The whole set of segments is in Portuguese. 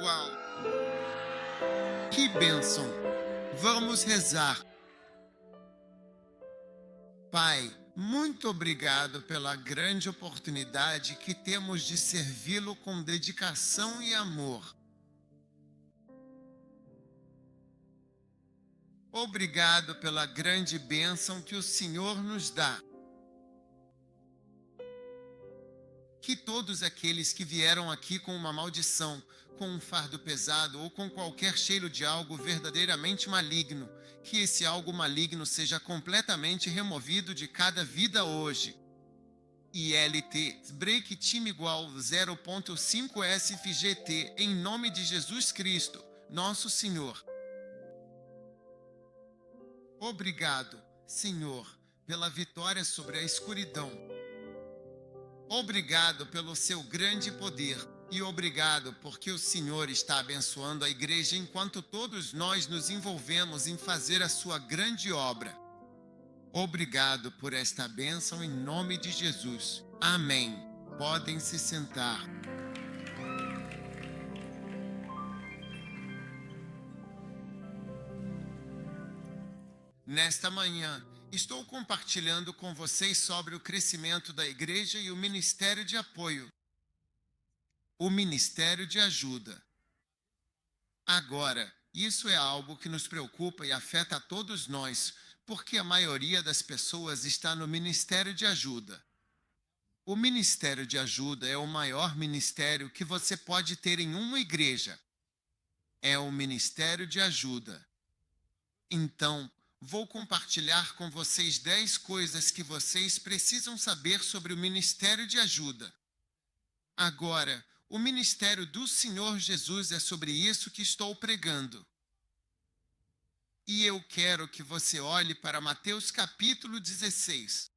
igual. Que bênção! Vamos rezar. Pai, muito obrigado pela grande oportunidade que temos de servi-lo com dedicação e amor. Obrigado pela grande bênção que o Senhor nos dá. Que todos aqueles que vieram aqui com uma maldição, com um fardo pesado ou com qualquer cheiro de algo verdadeiramente maligno, que esse algo maligno seja completamente removido de cada vida hoje. ILT Break Time igual 0.5 SFGT em nome de Jesus Cristo, nosso Senhor. Obrigado, Senhor, pela vitória sobre a escuridão. Obrigado pelo seu grande poder e obrigado porque o Senhor está abençoando a igreja enquanto todos nós nos envolvemos em fazer a sua grande obra. Obrigado por esta bênção em nome de Jesus. Amém. Podem se sentar. Nesta manhã, estou compartilhando com vocês sobre o crescimento da igreja e o ministério de apoio, o ministério de ajuda. Agora, isso é algo que nos preocupa e afeta a todos nós, porque a maioria das pessoas está no ministério de ajuda. O ministério de ajuda é o maior ministério que você pode ter em uma igreja. É o ministério de ajuda. Então, vou compartilhar com vocês 10 coisas que vocês precisam saber sobre o ministério de ajuda. Agora, o ministério do Senhor Jesus é sobre isso que estou pregando. E eu quero que você olhe para Mateus capítulo 16.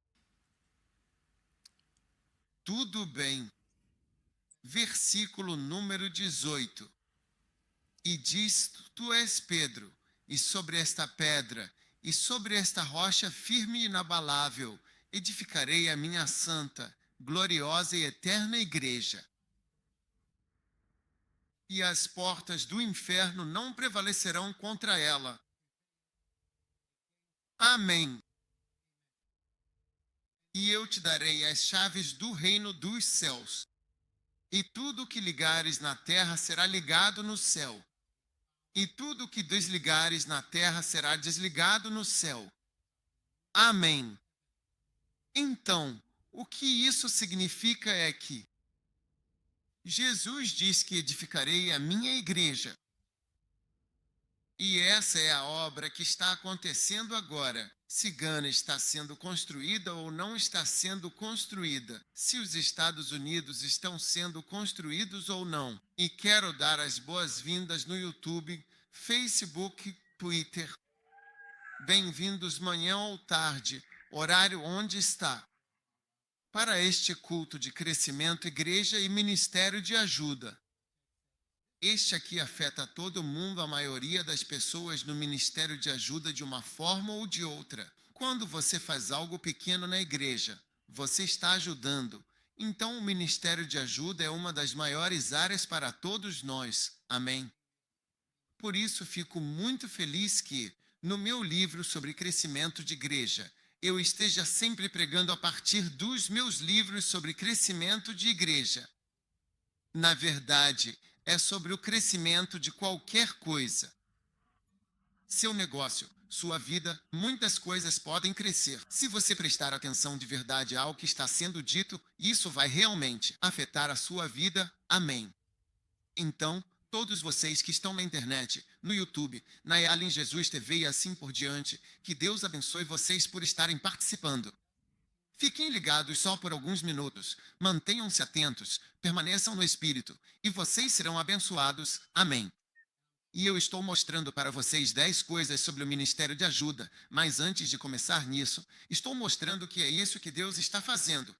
Tudo bem. Versículo número 18. E diz: Tu és Pedro, e sobre esta pedra, e sobre esta rocha firme e inabalável, edificarei a minha santa, gloriosa e eterna igreja. E as portas do inferno não prevalecerão contra ela. Amém. E eu te darei as chaves do reino dos céus. E tudo o que ligares na terra será ligado no céu. E tudo o que desligares na terra será desligado no céu. Amém. Então, o que isso significa é que Jesus diz que edificarei a minha igreja. E essa é a obra que está acontecendo agora. Se Gana está sendo construída ou não está sendo construída. Se os Estados Unidos estão sendo construídos ou não. E quero dar as boas-vindas no YouTube, Facebook, Twitter. Bem-vindos manhã ou tarde, horário onde está. Para este culto de crescimento, igreja e ministério de ajuda. Este aqui afeta todo mundo, a maioria das pessoas no ministério de ajuda de uma forma ou de outra. Quando você faz algo pequeno na igreja, você está ajudando. Então o ministério de ajuda é uma das maiores áreas para todos nós. Amém? Por isso fico muito feliz que, no meu livro sobre crescimento de igreja, eu esteja sempre pregando a partir dos meus livros sobre crescimento de igreja. Na verdade, é sobre o crescimento de qualquer coisa. Seu negócio, sua vida, muitas coisas podem crescer. Se você prestar atenção de verdade ao que está sendo dito, isso vai realmente afetar a sua vida. Amém. Então, todos vocês que estão na internet, no YouTube, na Alien Jesus TV e assim por diante, que Deus abençoe vocês por estarem participando. Fiquem ligados só por alguns minutos, mantenham-se atentos, permaneçam no Espírito, e vocês serão abençoados. Amém. E eu estou mostrando para vocês 10 coisas sobre o ministério de ajuda, mas antes de começar nisso, estou mostrando que é isso que Deus está fazendo.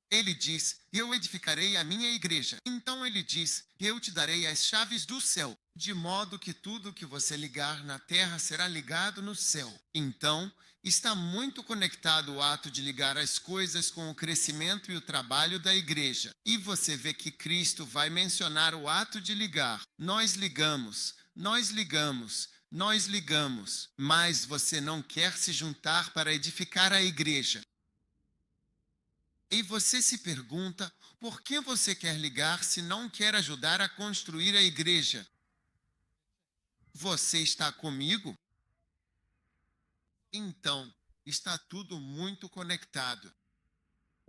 Ele diz: eu edificarei a minha igreja. Então ele diz: eu te darei as chaves do céu. de modo que tudo que você ligar na terra será ligado no céu. Então, está muito conectado o ato de ligar as coisas com o crescimento e o trabalho da igreja. E você vê que Cristo vai mencionar o ato de ligar. Nós ligamos, nós ligamos, nós ligamos, mas você não quer se juntar para edificar a igreja. E você se pergunta, por que você quer ligar se não quer ajudar a construir a igreja? Você está comigo? Então, está tudo muito conectado.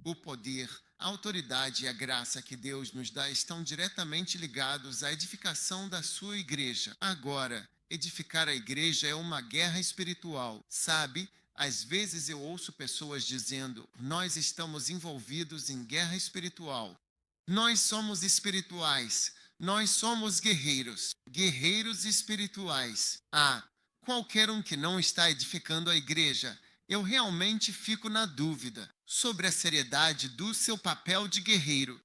O poder, a autoridade e a graça que Deus nos dá estão diretamente ligados à edificação da sua igreja. Agora, edificar a igreja é uma guerra espiritual, sabe? Às vezes eu ouço pessoas dizendo: nós estamos envolvidos em guerra espiritual. Nós somos espirituais. Nós somos guerreiros, guerreiros espirituais. Ah, qualquer um que não está edificando a igreja, eu realmente fico na dúvida sobre a seriedade do seu papel de guerreiro.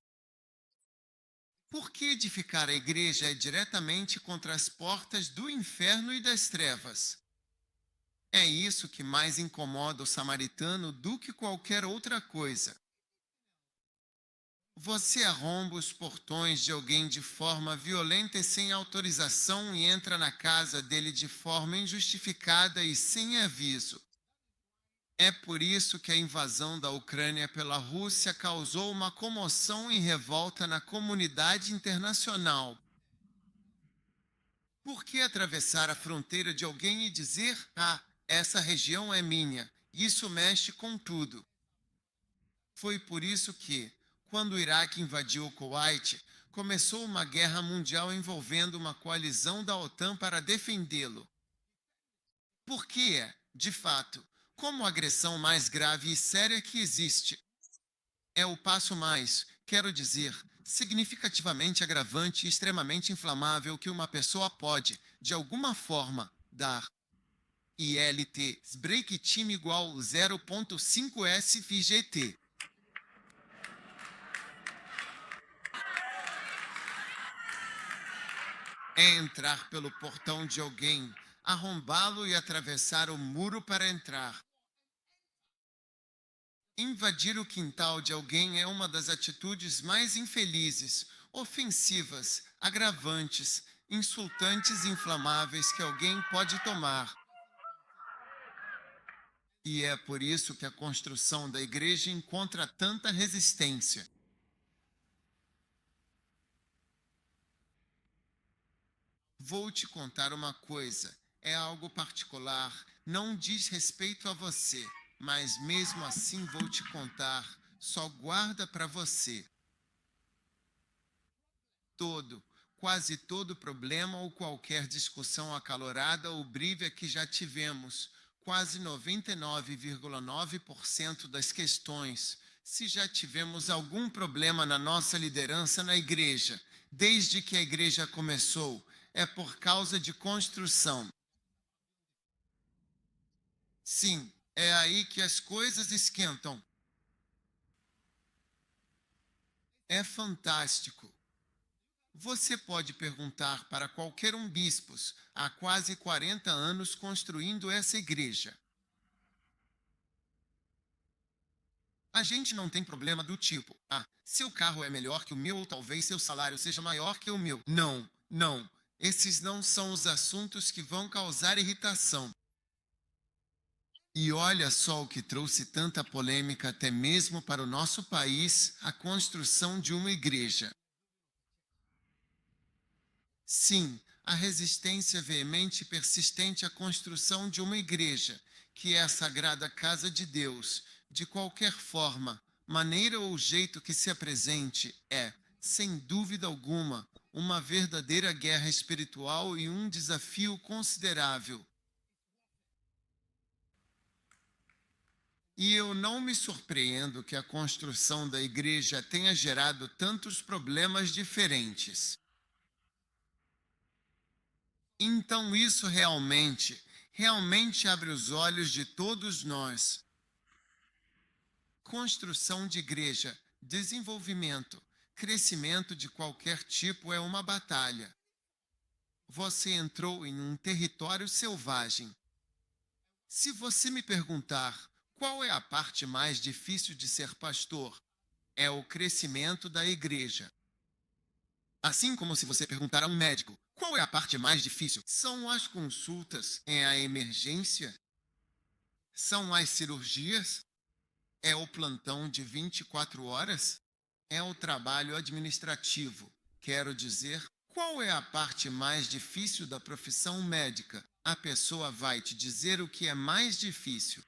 Por que edificar a igreja é diretamente contra as portas do inferno e das trevas? É isso que mais incomoda o samaritano do que qualquer outra coisa. Você arromba os portões de alguém de forma violenta e sem autorização e entra na casa dele de forma injustificada e sem aviso. É por isso que a invasão da Ucrânia pela Rússia causou uma comoção e revolta na comunidade internacional. Por que atravessar a fronteira de alguém e dizer: ah, essa região é minha? Isso mexe com tudo. Foi por isso que, quando o Iraque invadiu o Kuwait, começou uma guerra mundial envolvendo uma coalizão da OTAN para defendê-lo. Porque é, de fato, como a agressão mais grave e séria que existe. É o passo mais, quero dizer, significativamente agravante e extremamente inflamável que uma pessoa pode, de alguma forma, dar. ILT, break time igual 0.5 SFGT. É entrar pelo portão de alguém, arrombá-lo e atravessar o muro para entrar. Invadir o quintal de alguém é uma das atitudes mais infelizes, ofensivas, agravantes, insultantes e inflamáveis que alguém pode tomar. E é por isso que a construção da igreja encontra tanta resistência. Vou te contar uma coisa, é algo particular, não diz respeito a você, mas mesmo assim vou te contar, só guarda para você. Todo, quase todo problema ou qualquer discussão acalorada ou briga que já tivemos, quase 99,9% das questões, se já tivemos algum problema na nossa liderança na igreja, desde que a igreja começou, é por causa de construção. Sim, é aí que as coisas esquentam. É fantástico. Você pode perguntar para qualquer um bispos há quase 40 anos construindo essa igreja. A gente não tem problema do tipo: ah, seu carro é melhor que o meu ou talvez seu salário seja maior que o meu. Não, não. Esses não são os assuntos que vão causar irritação. E olha só o que trouxe tanta polêmica até mesmo para o nosso país, a construção de uma igreja. Sim, a resistência veemente e persistente à construção de uma igreja, que é a sagrada casa de Deus, de qualquer forma, maneira ou jeito que se apresente, é, sem dúvida alguma, uma verdadeira guerra espiritual e um desafio considerável. E eu não me surpreendo que a construção da igreja tenha gerado tantos problemas diferentes. Então isso realmente abre os olhos de todos nós. Construção de igreja, desenvolvimento, crescimento de qualquer tipo é uma batalha. Você entrou em um território selvagem. Se você me perguntar qual é a parte mais difícil de ser pastor, é o crescimento da igreja. Assim como se você perguntar a um médico qual é a parte mais difícil, são as consultas, é a emergência, são as cirurgias, é o plantão de 24 horas, é o trabalho administrativo. Quero dizer, qual é a parte mais difícil da profissão médica? A pessoa vai te dizer o que é mais difícil.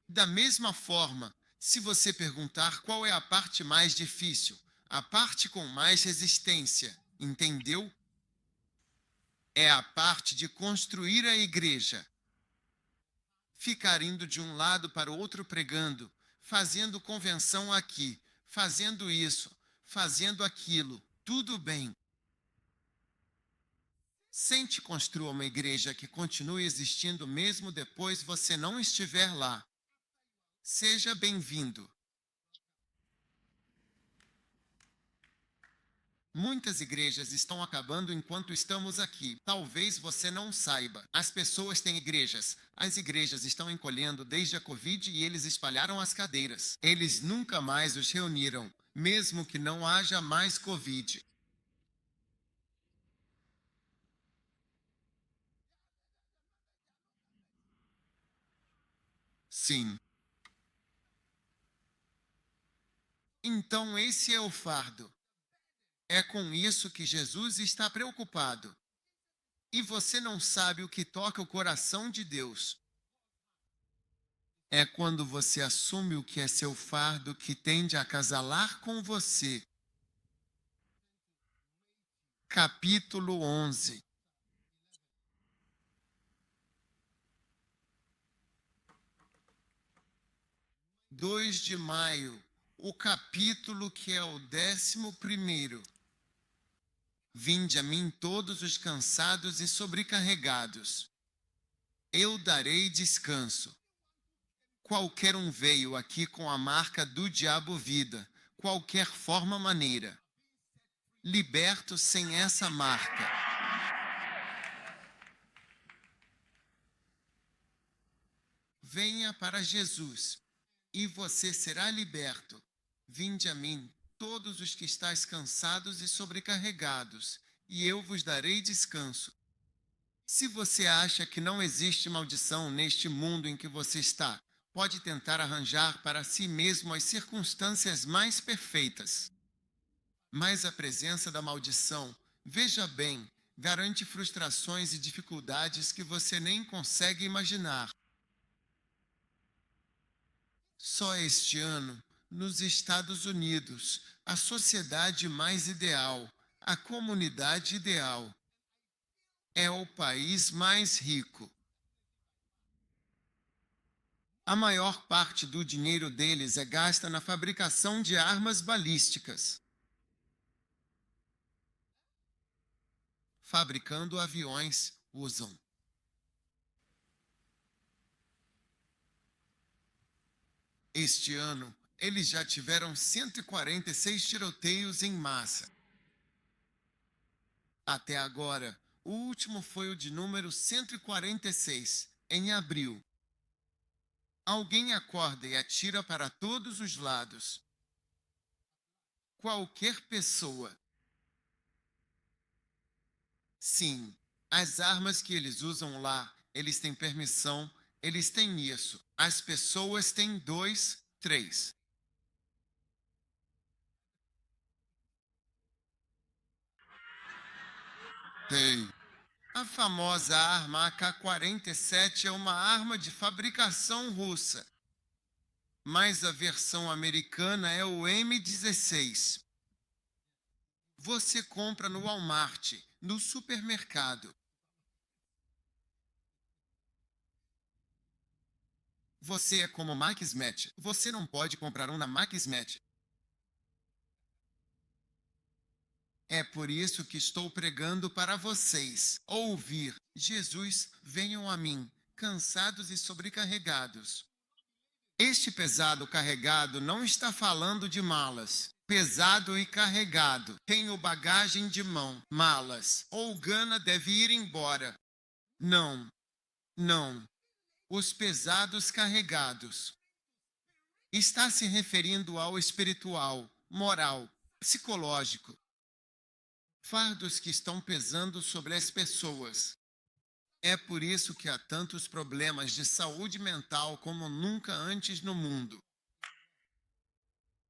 Da mesma forma, se você perguntar qual é a parte mais difícil, a parte com mais resistência, entendeu? É a parte de construir a igreja. Ficar indo de um lado para o outro pregando, fazendo convenção aqui, fazendo isso, fazendo aquilo, tudo bem. Sente construa uma igreja que continue existindo mesmo depois você não estiver lá. Seja bem-vindo. Muitas igrejas estão acabando enquanto estamos aqui. Talvez você não saiba. As pessoas têm igrejas. As igrejas estão encolhendo desde a Covid e eles espalharam as cadeiras. Eles nunca mais os reuniram, mesmo que não haja mais Covid. Sim. Então esse é o fardo. É com isso que Jesus está preocupado. E você não sabe o que toca o coração de Deus. É quando você assume o que é seu fardo que tende a acasalar com você. Capítulo 11. 2 de maio, o capítulo que é o 11º. Vinde a mim todos os cansados e sobrecarregados. Eu darei descanso. Qualquer um veio aqui com a marca do diabo vida, qualquer forma maneira. Liberto sem essa marca. Venha para Jesus, e você será liberto. Vinde a mim, todos os que estáis cansados e sobrecarregados, e eu vos darei descanso. Se você acha que não existe maldição neste mundo em que você está, pode tentar arranjar para si mesmo as circunstâncias mais perfeitas. Mas a presença da maldição, veja bem, garante frustrações e dificuldades que você nem consegue imaginar. Só este ano, nos Estados Unidos, a sociedade mais ideal, a comunidade ideal, é o país mais rico. A maior parte do dinheiro deles é gasta na fabricação de armas balísticas, fabricando aviões, usam. Este ano, eles já tiveram 146 tiroteios em massa. Até agora, o último foi o de número 146, em abril. Alguém acorda e atira para todos os lados. Qualquer pessoa. Sim, as armas que eles usam lá, eles têm permissão, eles têm isso. As pessoas têm 2, 3. Tem. A famosa arma AK-47 é uma arma de fabricação russa, mas a versão americana é o M16. Você compra no Walmart, no supermercado. Você é como Maxmet. Você não pode comprar um na Maxmet. É por isso que estou pregando para vocês. Ouvir: Jesus, venham a mim, cansados e sobrecarregados. Este pesado carregado não está falando de malas. pesado e carregado, tenho bagagem de mão, malas, ou Gana deve ir embora. Não, não. Os pesados carregados. Está se referindo ao espiritual, moral, psicológico. Fardos que estão pesando sobre as pessoas. É por isso que há tantos problemas de saúde mental como nunca antes no mundo.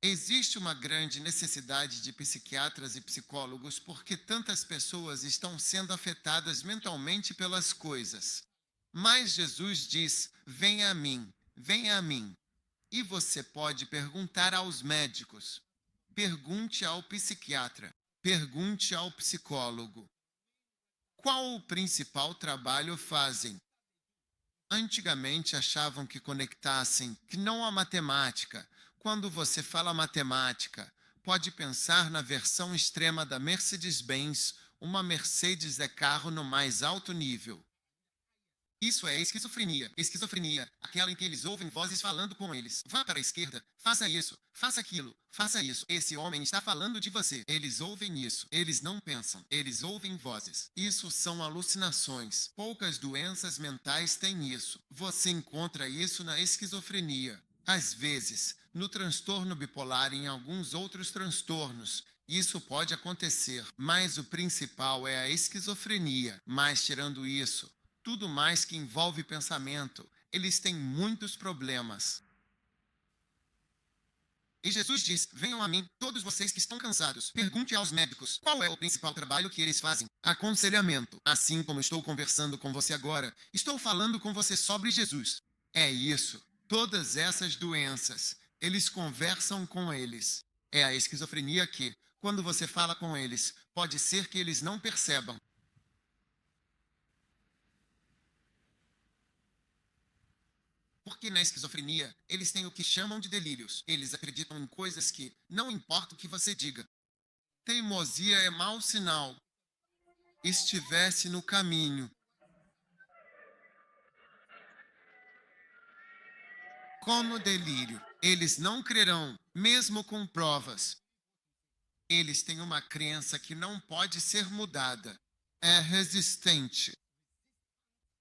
Existe uma grande necessidade de psiquiatras e psicólogos porque tantas pessoas estão sendo afetadas mentalmente pelas coisas. Mas Jesus diz: venha a mim, venha a mim. E você pode perguntar aos médicos, pergunte ao psiquiatra, pergunte ao psicólogo. Qual o principal trabalho fazem? Antigamente achavam que conectassem, que não há matemática. Quando você fala matemática, pode pensar na versão extrema da Mercedes-Benz. Uma Mercedes é carro no mais alto nível. Isso é esquizofrenia. Esquizofrenia, aquela em que eles ouvem vozes falando com eles. Vá para a esquerda, faça isso, faça aquilo, faça isso. Esse homem está falando de você. Eles ouvem isso. Eles não pensam. Eles ouvem vozes. Isso são alucinações. Poucas doenças mentais têm isso. Você encontra isso na esquizofrenia. Às vezes, no transtorno bipolar e em alguns outros transtornos. Isso pode acontecer, mas o principal é a esquizofrenia. Mas tirando isso, tudo mais que envolve pensamento, eles têm muitos problemas. E Jesus diz: venham a mim, todos vocês que estão cansados. Pergunte aos médicos, qual é o principal trabalho que eles fazem? Aconselhamento. Assim como estou conversando com você agora, estou falando com você sobre Jesus. É isso. Todas essas doenças, eles conversam com eles. É a esquizofrenia que, quando você fala com eles, pode ser que eles não percebam. Porque na esquizofrenia, eles têm o que chamam de delírios. Eles acreditam em coisas que não importa o que você diga. Teimosia é mau sinal. Estivesse no caminho. Como delírio, eles não crerão, mesmo com provas. Eles têm uma crença que não pode ser mudada. É resistente.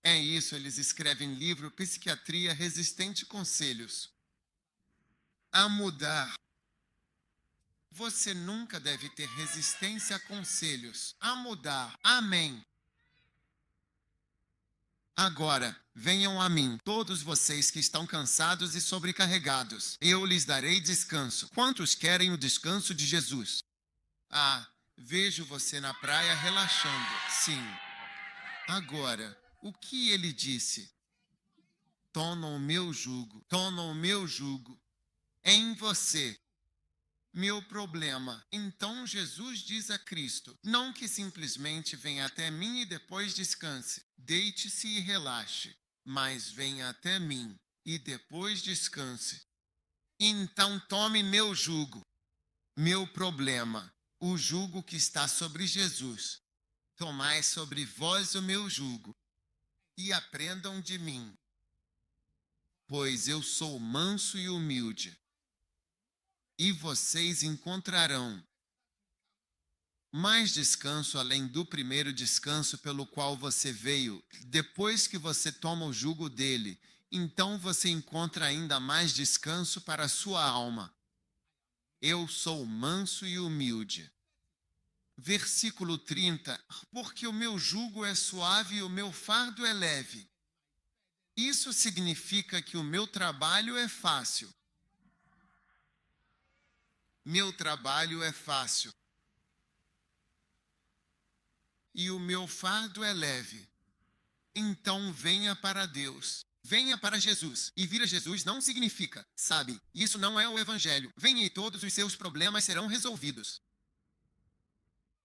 É isso, eles escrevem livro Psiquiatria Resistente Conselhos. A mudar. Você nunca deve ter resistência a conselhos. A mudar. Amém. Agora, venham a mim, todos vocês que estão cansados e sobrecarregados. Eu lhes darei descanso. Quantos querem o descanso de Jesus? Ah, vejo você na praia relaxando. Sim. Agora, o que ele disse? Toma o meu jugo. Toma o meu jugo. Em você. Meu problema. Então Jesus diz a Cristo, não que simplesmente venha até mim e depois descanse. Deite-se e relaxe, mas venha até mim e depois descanse. Então tome meu jugo, meu problema, o jugo que está sobre Jesus. Tomai sobre vós o meu jugo e aprendam de mim, pois eu sou manso e humilde. E vocês encontrarão mais descanso além do primeiro descanso pelo qual você veio. Depois que você toma o jugo dele, então você encontra ainda mais descanso para a sua alma. Eu sou manso e humilde. Versículo 30. Porque o meu jugo é suave e o meu fardo é leve. Isso significa que o meu trabalho é fácil. Meu trabalho é fácil. E o meu fardo é leve. Então venha para Deus. Venha para Jesus. E vir a Jesus não significa, sabe, isso não é o Evangelho. Venha e todos os seus problemas serão resolvidos.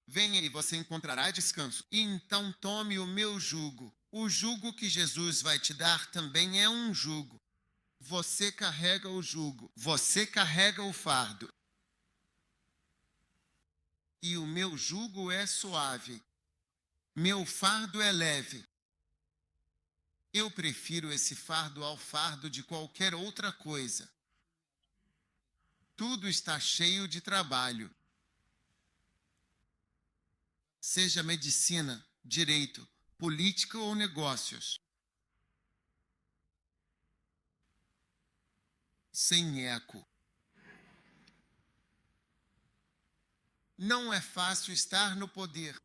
Venha e você encontrará descanso. E então tome o meu jugo. O jugo que Jesus vai te dar também é um jugo. Você carrega o jugo. Você carrega o fardo. E o meu jugo é suave. Meu fardo é leve. Eu prefiro esse fardo ao fardo de qualquer outra coisa. Tudo está cheio de trabalho. Seja medicina, direito, política ou negócios. Sem eco. Não é fácil estar no poder.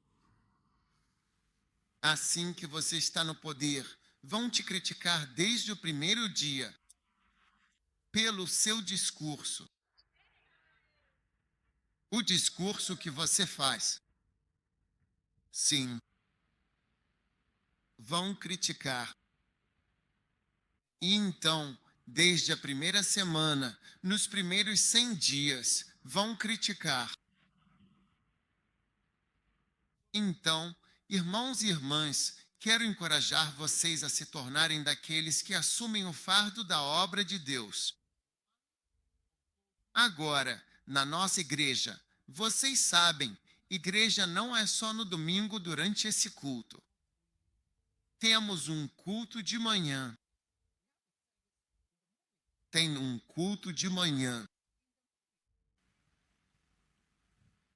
Assim que você está no poder, vão te criticar desde o primeiro dia pelo seu discurso. O discurso que você faz. Sim, vão criticar. E então, desde a primeira semana, nos primeiros 100 dias, vão criticar. Então, irmãos e irmãs, quero encorajar vocês a se tornarem daqueles que assumem o fardo da obra de Deus. Agora, na nossa igreja, vocês sabem, igreja não é só no domingo durante esse culto. Temos um culto de manhã. Tem um culto de manhã.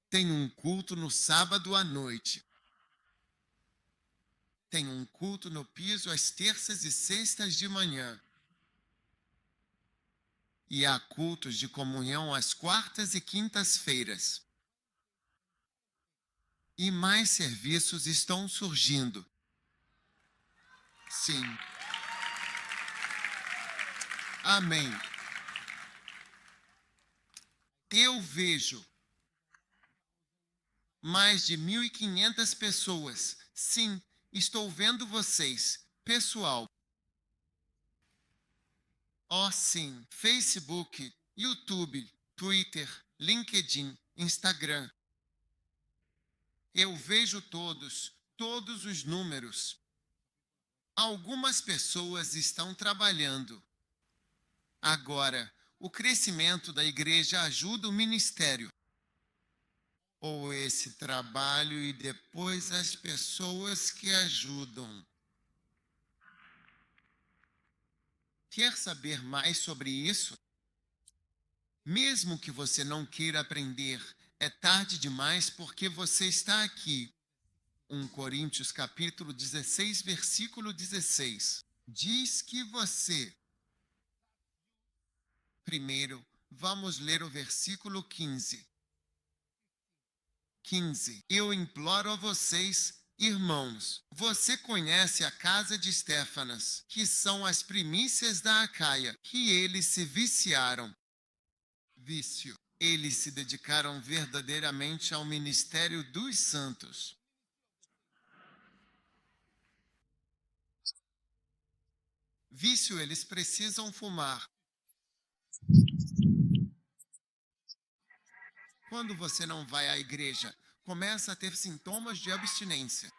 Tem um culto no sábado à noite. Tem um culto no piso às terças e sextas de manhã. E há cultos de comunhão às quartas e quintas-feiras. E mais serviços estão surgindo. Sim. Amém. Eu vejo mais de 1.500 pessoas. Sim, estou vendo vocês. Pessoal. Oh, sim. Facebook, YouTube, Twitter, LinkedIn, Instagram. Eu vejo todos os números. Algumas pessoas estão trabalhando. Agora, o crescimento da igreja ajuda o ministério. Ou esse trabalho e depois as pessoas que ajudam. Quer saber mais sobre isso? Mesmo que você não queira aprender, é tarde demais porque você está aqui. 1 Coríntios capítulo 16, versículo 16. Diz que você... Primeiro, vamos ler o versículo 15. 15. Eu imploro a vocês, irmãos, você conhece a casa de Estéfanas, que são as primícias da Acaia, que eles se viciaram. Vício. Eles se dedicaram verdadeiramente ao ministério dos santos. Vício, eles precisam fumar. Quando você não vai à igreja, começa a ter sintomas de abstinência.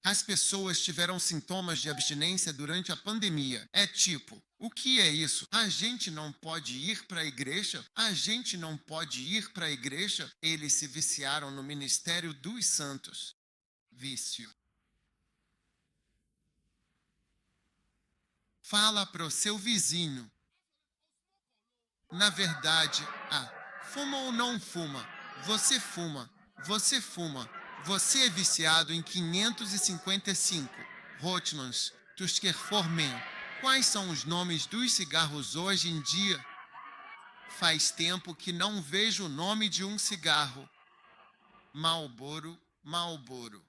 As pessoas tiveram sintomas de abstinência durante a pandemia. É tipo, o que é isso? A gente não pode ir para a igreja? A gente não pode ir para a igreja? Eles se viciaram no ministério dos santos. Vício. Fala para o seu vizinho. Na verdade, fuma ou não fuma? Você fuma. Você fuma. Você é viciado em 555. Rothmans, Tusker Forman. Quais são os nomes dos cigarros hoje em dia? Faz tempo que não vejo o nome de um cigarro. Marlboro, Marlboro.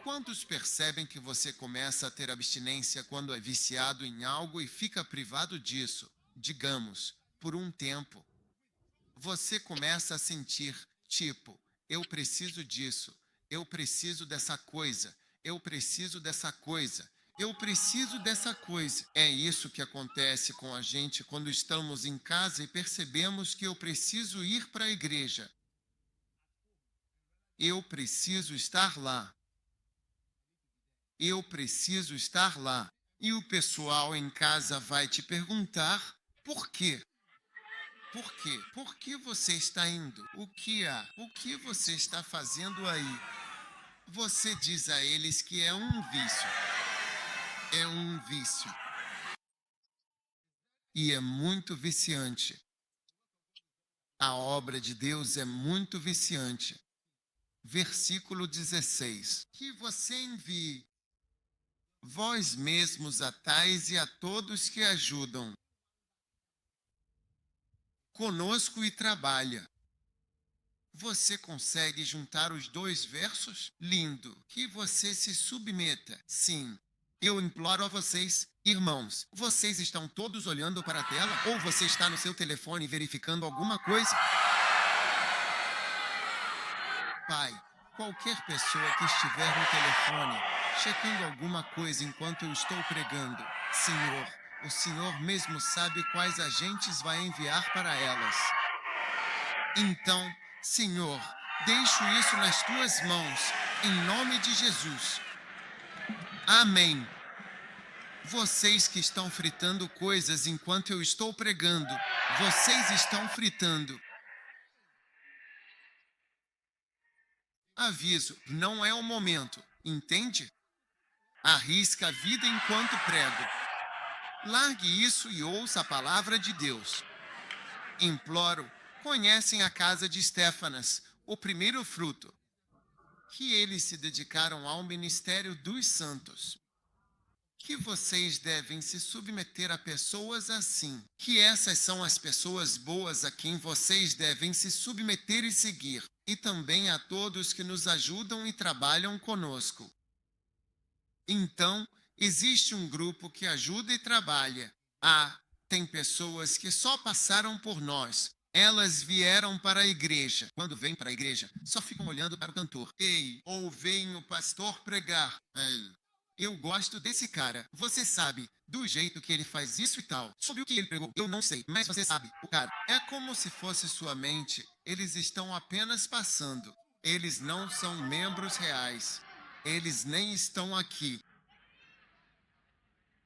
Quantos percebem que você começa a ter abstinência quando é viciado em algo e fica privado disso? Digamos, por um tempo. Você começa a sentir, tipo, eu preciso disso, eu preciso dessa coisa, eu preciso dessa coisa, eu preciso dessa coisa. É isso que acontece com a gente quando estamos em casa e percebemos que eu preciso ir para a igreja. Eu preciso estar lá. Eu preciso estar lá. E o pessoal em casa vai te perguntar, por quê? Por quê? Por que você está indo? O que há? O que você está fazendo aí? Você diz a eles que é um vício. É um vício. e é muito viciante. A obra de Deus é muito viciante. Versículo 16. Que você envie vós mesmos a tais e a todos que ajudam conosco e trabalha. Você consegue juntar os dois versos? Lindo. Que você se submeta. Sim. Eu imploro a vocês, irmãos, vocês estão todos olhando para a tela? Ou você está no seu telefone verificando alguma coisa? Pai, qualquer pessoa que estiver no telefone, checando alguma coisa enquanto eu estou pregando, Senhor, o Senhor mesmo sabe quais agentes vai enviar para elas. Então, Senhor, deixo isso nas tuas mãos, em nome de Jesus. Amém. Vocês que estão fritando coisas enquanto eu estou pregando, vocês estão fritando. Aviso, não é o momento, entende? Arrisca a vida enquanto prego. Largue isso e ouça a palavra de Deus. Imploro, conhecem a casa de Estéfanas, o primeiro fruto, que eles se dedicaram ao ministério dos santos. Que vocês devem se submeter a pessoas assim, que essas são as pessoas boas a quem vocês devem se submeter e seguir, e também a todos que nos ajudam e trabalham conosco. Então, existe um grupo que ajuda e trabalha. Tem pessoas que só passaram por nós. Elas vieram para a igreja. Quando vêm para a igreja, só ficam olhando para o cantor. Ei, ou vem o pastor pregar. Eu gosto desse cara. Você sabe, do jeito que ele faz isso e tal. Sobre o que ele pregou, eu não sei, mas você sabe, o cara. É como se fosse sua mente. Eles estão apenas passando. Eles não são membros reais. Eles nem estão aqui.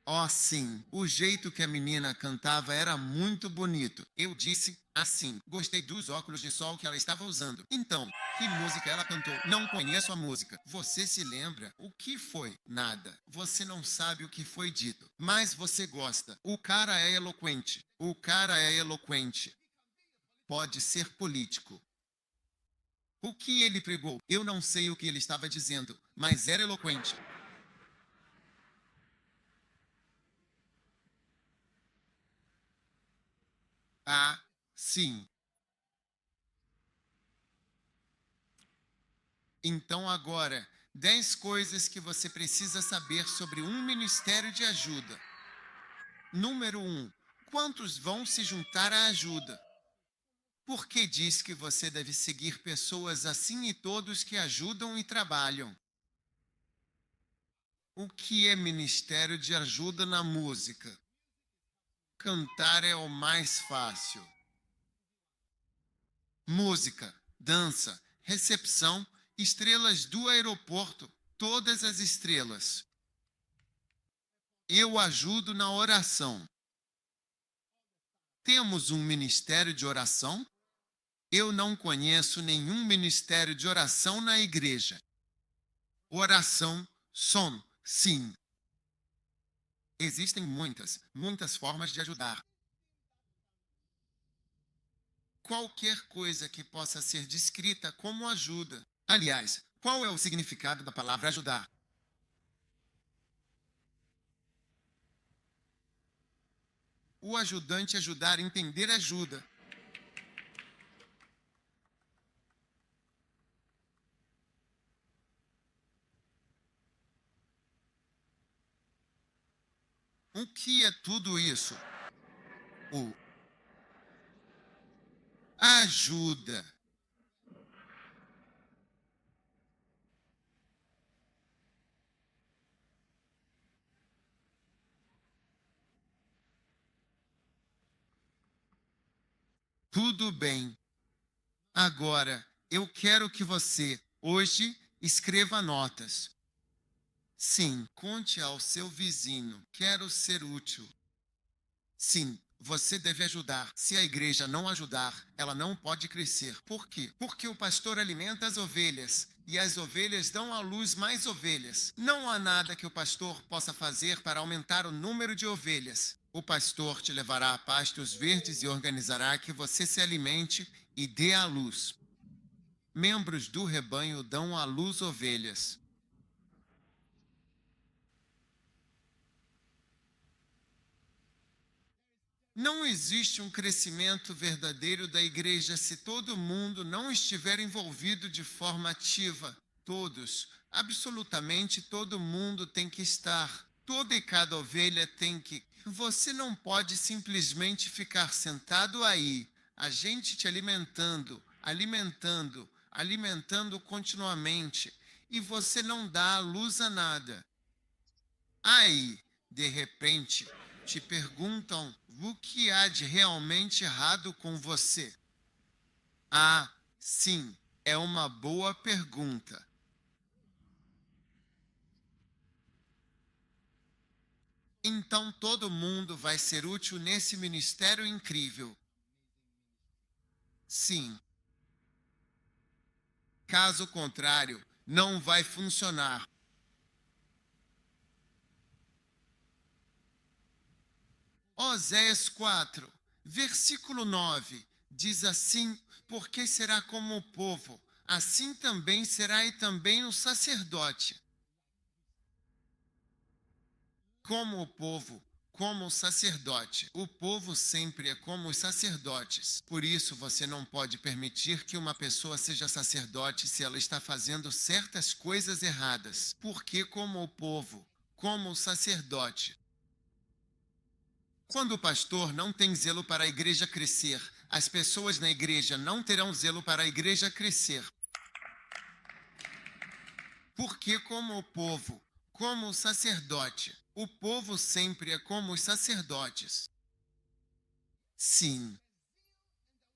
Oh, sim, o jeito que a menina cantava era muito bonito. Eu disse, assim, gostei dos óculos de sol que ela estava usando. Então, que música ela cantou? Não conheço a música. Você se lembra? O que foi? Nada. Você não sabe o que foi dito. Mas você gosta. O cara é eloquente. O cara é eloquente. Pode ser político. O que ele pregou? Eu não sei o que ele estava dizendo, mas era eloquente. Sim. Então agora, 10 coisas que você precisa saber sobre um ministério de ajuda. Número 1. Quantos vão se juntar à ajuda? Por que diz que você deve seguir pessoas assim e todos que ajudam e trabalham? O que é ministério de ajuda na música? Cantar é o mais fácil. Música, dança, recepção, estrelas do aeroporto, todas as estrelas. Eu ajudo na oração. Temos um ministério de oração? Eu não conheço nenhum ministério de oração na igreja. Oração, som, sim. Existem muitas formas de ajudar. Qualquer coisa que possa ser descrita como ajuda. Aliás, qual é o significado da palavra ajudar? O ajudante ajudar a entender ajuda. O que é tudo isso? O ajuda. Tudo bem. Agora, eu quero que você, hoje, escreva notas. Sim, conte ao seu vizinho. Quero ser útil. Sim, você deve ajudar. Se a igreja não ajudar, ela não pode crescer. Por quê? Porque o pastor alimenta as ovelhas e as ovelhas dão à luz mais ovelhas. Não há nada que o pastor possa fazer para aumentar o número de ovelhas. O pastor te levará a pastos verdes e organizará que você se alimente e dê à luz. Membros do rebanho dão à luz ovelhas. Não existe um crescimento verdadeiro da igreja se todo mundo não estiver envolvido de forma ativa. Todos, absolutamente todo mundo tem que estar. Toda e cada ovelha tem que. Você não pode simplesmente ficar sentado aí, a gente te alimentando, alimentando continuamente, e você não dá a luz a nada. Aí, de repente, te perguntam o que há de realmente errado com você. Ah, sim, é uma boa pergunta. Então todo mundo vai ser útil nesse ministério incrível. Sim. Caso contrário, não vai funcionar. Oséias 4, versículo 9, diz assim: porque será como o povo, assim também será e também o sacerdote. Como o povo, como o sacerdote. O povo sempre é como os sacerdotes. Por isso, você não pode permitir que uma pessoa seja sacerdote se ela está fazendo certas coisas erradas. Porque, como o povo, como o sacerdote. Quando o pastor não tem zelo para a igreja crescer, as pessoas na igreja não terão zelo para a igreja crescer. Porque, como o povo, como o sacerdote, o povo sempre é como os sacerdotes. Sim,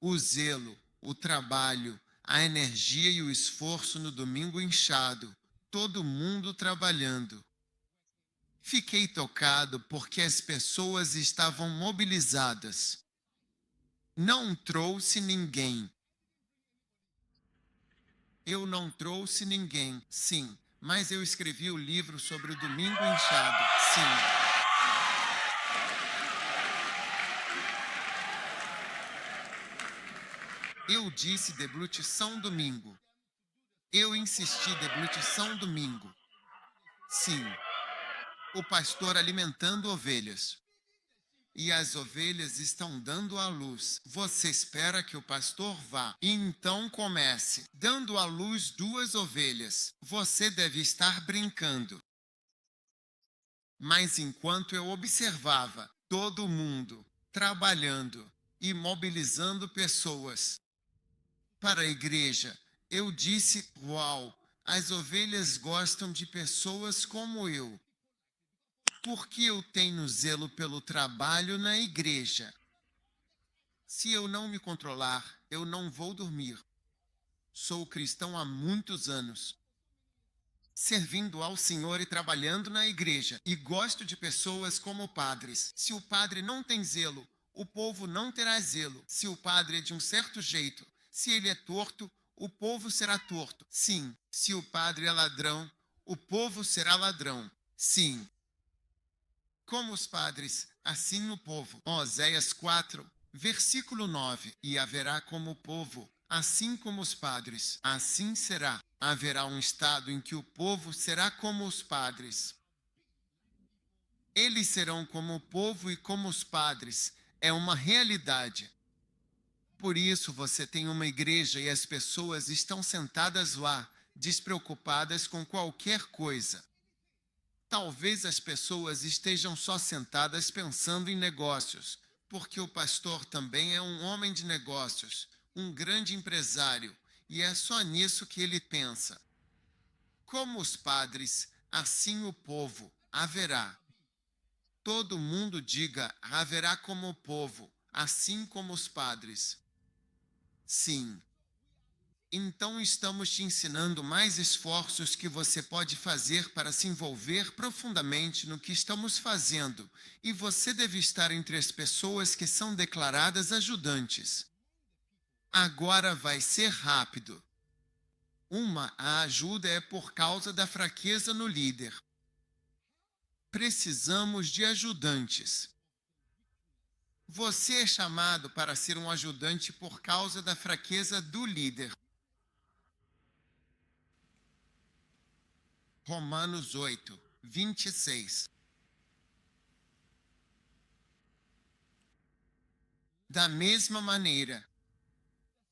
o zelo, o trabalho, a energia e o esforço no domingo inchado, todo mundo trabalhando. Fiquei tocado porque as pessoas estavam mobilizadas. Não trouxe ninguém. Eu não trouxe ninguém, sim, mas eu escrevi o livro sobre o domingo inchado, sim. Eu disse deglutição domingo. Eu insisti deglutição domingo. Sim, o pastor alimentando ovelhas. E as ovelhas estão dando à luz. Você espera que o pastor vá, e então comece. Dando à luz duas ovelhas. Você deve estar brincando. Mas enquanto eu observava todo mundo trabalhando e mobilizando pessoas para a igreja, eu disse: uau, as ovelhas gostam de pessoas como eu. Porque eu tenho zelo pelo trabalho na igreja. Se eu não me controlar, eu não vou dormir. Sou cristão há muitos anos, servindo ao Senhor e trabalhando na igreja. E gosto de pessoas como padres. Se o padre não tem zelo, o povo não terá zelo. Se o padre é de um certo jeito, se ele é torto, o povo será torto. Sim, se o padre é ladrão, o povo será ladrão. Sim. Como os padres, assim o povo. Oséias 4, versículo 9. E haverá como o povo, assim como os padres. Assim será. Haverá um estado em que o povo será como os padres. Eles serão como o povo e como os padres. É uma realidade. Por isso você tem uma igreja e as pessoas estão sentadas lá, despreocupadas com qualquer coisa. Talvez as pessoas estejam só sentadas pensando em negócios, porque o pastor também é um homem de negócios, um grande empresário, e é só nisso que ele pensa. Como os padres, assim o povo haverá. Todo mundo diga: haverá como o povo, assim como os padres. Sim. Então estamos te ensinando mais esforços que você pode fazer para se envolver profundamente no que estamos fazendo, e você deve estar entre as pessoas que são declaradas ajudantes. Agora vai ser rápido. A ajuda é por causa da fraqueza no líder. Precisamos de ajudantes. Você é chamado para ser um ajudante por causa da fraqueza do líder. Romanos 8, 26. Da mesma maneira,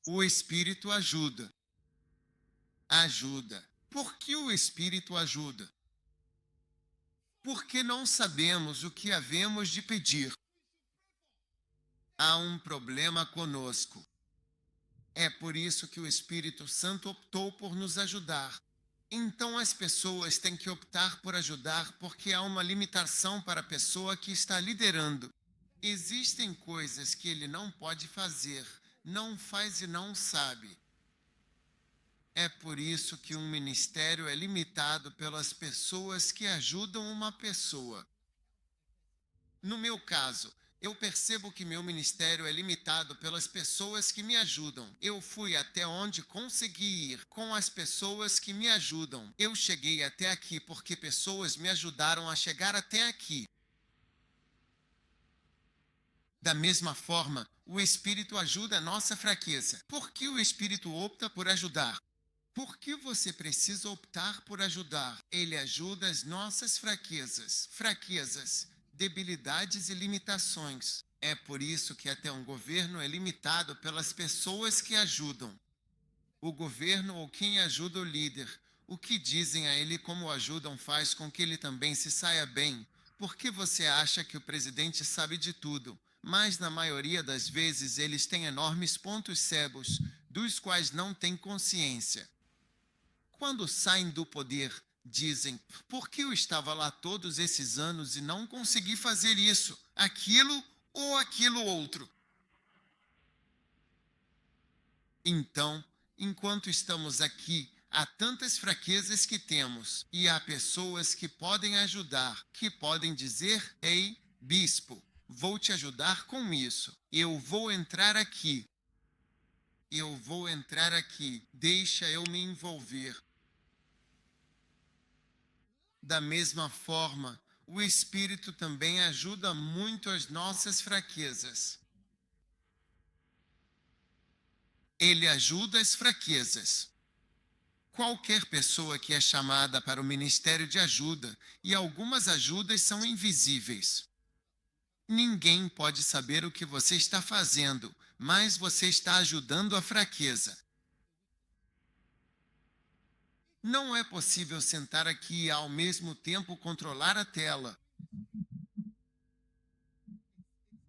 o Espírito ajuda. Ajuda. Por que o Espírito ajuda? Porque não sabemos o que havemos de pedir. Há um problema conosco. É por isso que o Espírito Santo optou por nos ajudar. Então as pessoas têm que optar por ajudar porque há uma limitação para a pessoa que está liderando. Existem coisas que ele não pode fazer, não faz e não sabe. É por isso que um ministério é limitado pelas pessoas que ajudam uma pessoa. No meu caso, eu percebo que meu ministério é limitado pelas pessoas que me ajudam. Eu fui até onde consegui ir com as pessoas que me ajudam. Eu cheguei até aqui porque pessoas me ajudaram a chegar até aqui. Da mesma forma, o Espírito ajuda a nossa fraqueza. Por que o Espírito opta por ajudar? Por que você precisa optar por ajudar? Ele ajuda as nossas fraquezas, debilidades e limitações. É por isso que até um governo é limitado pelas pessoas que ajudam. O governo ou quem ajuda o líder, o que dizem a ele como o ajudam faz com que ele também se saia bem. Por que você acha que o presidente sabe de tudo? Mas na maioria das vezes eles têm enormes pontos cegos, dos quais não têm consciência. Quando saem do poder, dizem: por que eu estava lá todos esses anos e não consegui fazer isso, aquilo ou aquilo outro? Então, enquanto estamos aqui, há tantas fraquezas que temos e há pessoas que podem ajudar, que podem dizer: ei, bispo, vou te ajudar com isso. Eu vou entrar aqui. Deixa eu me envolver. Da mesma forma, o Espírito também ajuda muito as nossas fraquezas. Ele ajuda as fraquezas. Qualquer pessoa que é chamada para o ministério de ajuda, e algumas ajudas são invisíveis. Ninguém pode saber o que você está fazendo, mas você está ajudando a fraqueza. Não é possível sentar aqui e ao mesmo tempo controlar a tela.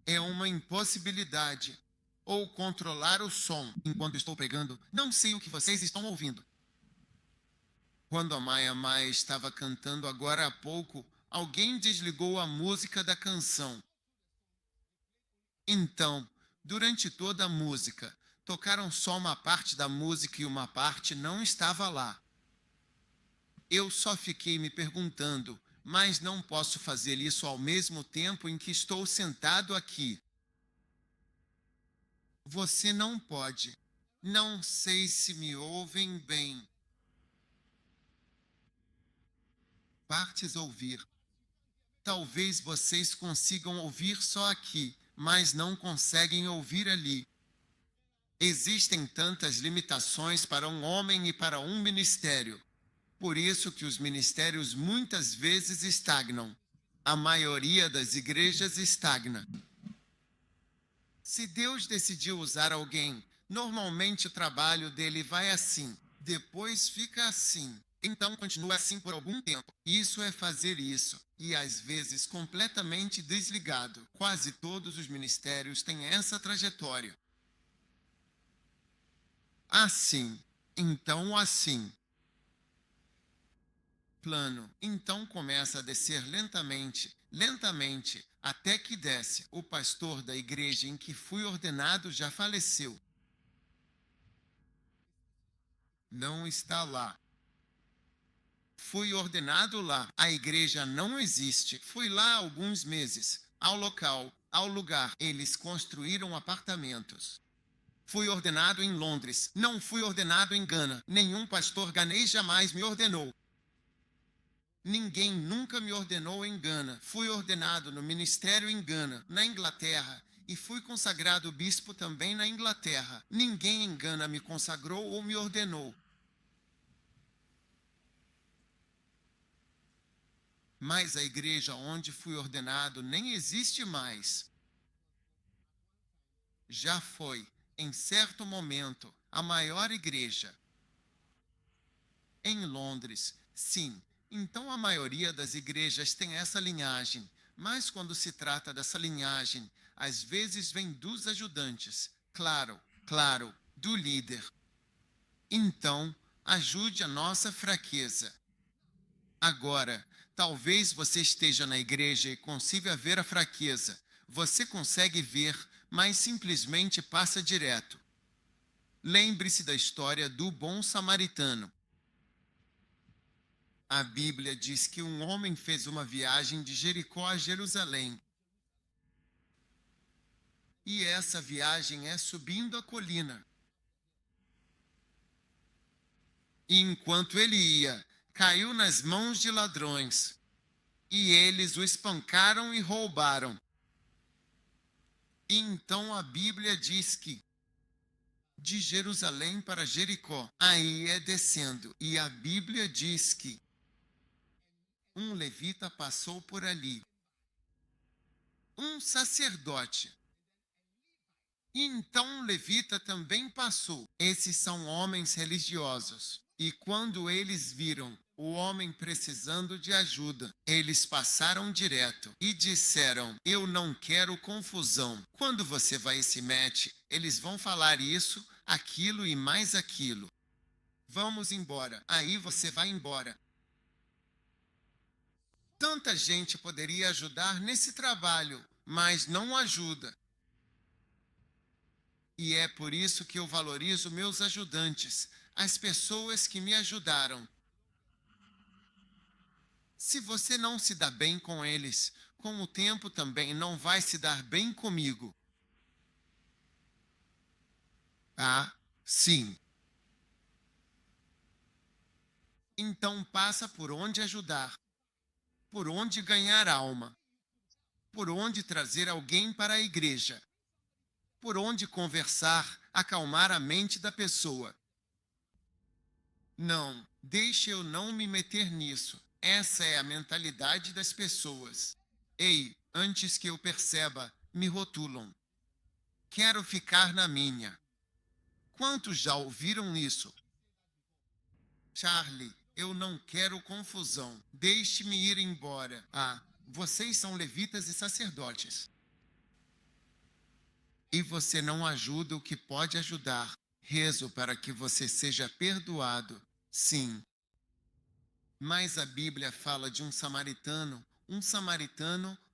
É uma impossibilidade. Ou controlar o som enquanto estou pregando. Não sei o que vocês estão ouvindo. Quando a Maia Maia estava cantando agora há pouco, alguém desligou a música da canção. Então, durante toda a música, tocaram só uma parte da música e uma parte não estava lá. Eu só fiquei me perguntando, mas não posso fazer isso ao mesmo tempo em que estou sentado aqui. Você não pode. Não sei se me ouvem bem. Partes ouvir. Talvez vocês consigam ouvir só aqui, mas não conseguem ouvir ali. Existem tantas limitações para um homem e para um ministério. Por isso que os ministérios muitas vezes estagnam. A maioria das igrejas estagna. Se Deus decidiu usar alguém, normalmente o trabalho dele vai assim, depois fica assim. Então continua assim por algum tempo. Isso é fazer isso. E às vezes completamente desligado. Quase todos os ministérios têm essa trajetória. Assim. Então assim. Plano. Então começa a descer lentamente, até que desce. O pastor da igreja em que fui ordenado já faleceu. Não está lá. Fui ordenado lá. A igreja não existe. Fui lá há alguns meses. Ao lugar. Eles construíram apartamentos. Fui ordenado em Londres. Não fui ordenado em Gana. Nenhum pastor ganês jamais me ordenou. Ninguém nunca me ordenou em Gana. Fui ordenado no ministério em Gana, na Inglaterra. e fui consagrado bispo também na Inglaterra. Ninguém engana me consagrou ou me ordenou. Mas a igreja onde fui ordenado nem existe mais. Já foi, em certo momento, a maior igreja. Em Londres, sim. Então a maioria das igrejas tem essa linhagem, mas quando se trata dessa linhagem, às vezes vem dos ajudantes. Claro, do líder. Então, ajude a nossa fraqueza. Agora, talvez você esteja na igreja e consiga ver a fraqueza. Você consegue ver, mas simplesmente passa direto. Lembre-se da história do bom samaritano. A Bíblia diz que um homem fez uma viagem de Jericó a Jerusalém. E essa viagem é subindo a colina. E enquanto ele ia, caiu nas mãos de ladrões. E eles o espancaram e roubaram. E então a Bíblia diz que de Jerusalém para Jericó, aí é descendo. E a Bíblia diz que um levita passou por ali. Um sacerdote. E então um levita também passou. Esses são homens religiosos. E quando eles viram o homem precisando de ajuda, eles passaram direto e disseram: eu não quero confusão. Quando você vai e se mete, eles vão falar isso, aquilo e mais aquilo. Vamos embora. Aí você vai embora. Tanta gente poderia ajudar nesse trabalho, mas não ajuda. E é por isso que eu valorizo meus ajudantes, as pessoas que me ajudaram. Se você não se dá bem com eles, com o tempo também não vai se dar bem comigo. Ah, sim. Então passa por onde ajudar, por onde ganhar alma, por onde trazer alguém para a igreja, por onde conversar, acalmar a mente da pessoa. Não, deixe eu não me meter nisso. Essa é a mentalidade das pessoas. Ei, antes que eu perceba, me rotulam. Quero ficar na minha. Quantos já ouviram isso? Charlie, eu não quero confusão. Deixe-me ir embora. Ah, vocês são levitas e sacerdotes. E você não ajuda o que pode ajudar. Rezo para que você seja perdoado. Sim. Mas a Bíblia fala de um samaritano,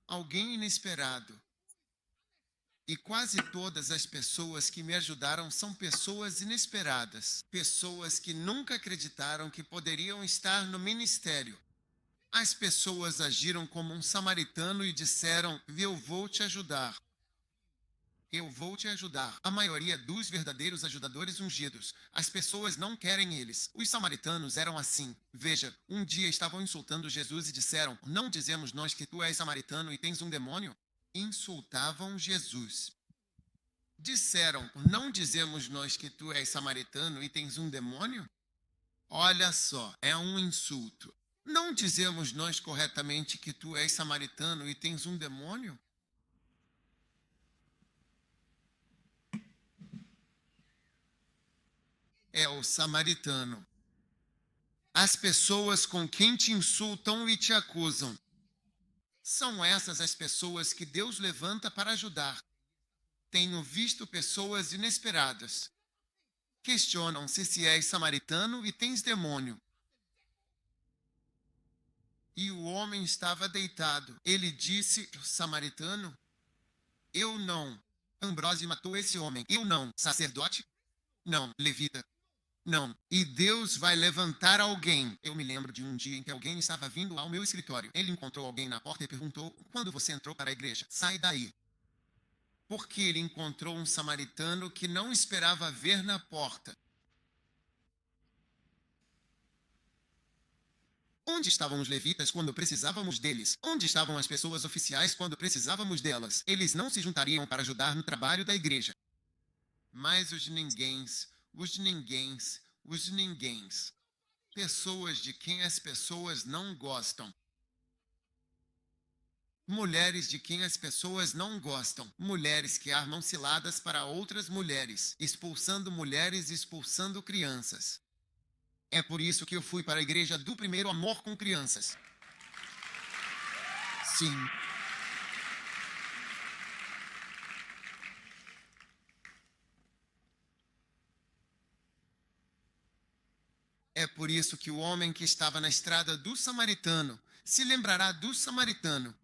alguém inesperado. E quase todas as pessoas que me ajudaram são pessoas inesperadas, pessoas que nunca acreditaram que poderiam estar no ministério. As pessoas agiram como um samaritano e disseram: eu vou te ajudar. Eu vou te ajudar. A maioria dos verdadeiros ajudadores ungidos, as pessoas não querem eles. Os samaritanos eram assim. Veja, um dia estavam insultando Jesus e disseram: não dizemos nós que tu és samaritano e tens um demônio? Insultavam Jesus. Disseram: não dizemos nós que tu és samaritano e tens um demônio? Olha só, é um insulto. Não dizemos nós corretamente que tu és samaritano e tens um demônio? É o samaritano. As pessoas com quem te insultam e te acusam. São essas as pessoas que Deus levanta para ajudar. Tenho visto pessoas inesperadas. Questionam-se se és samaritano e tens demônio. E o homem estava deitado. Ele disse: samaritano? Eu não. Ambrósio matou esse homem. Eu não. Sacerdote? Não. Levita? Não. E Deus vai levantar alguém. Eu me lembro de um dia em que alguém estava vindo ao meu escritório. Ele encontrou alguém na porta e perguntou: quando você entrou para a igreja? Sai daí. Porque ele encontrou um samaritano que não esperava ver na porta. Onde estavam os levitas quando precisávamos deles? Onde estavam as pessoas oficiais quando precisávamos delas? Eles não se juntariam para ajudar no trabalho da igreja. Mas os ninguéms, os ninguéms, os ninguéms. Pessoas de quem as pessoas não gostam. Mulheres de quem as pessoas não gostam. Mulheres que armam ciladas para outras mulheres, expulsando crianças. É por isso que eu fui para a igreja do primeiro amor com crianças. Sim. É por isso que o homem que estava na estrada do samaritano se lembrará do samaritano.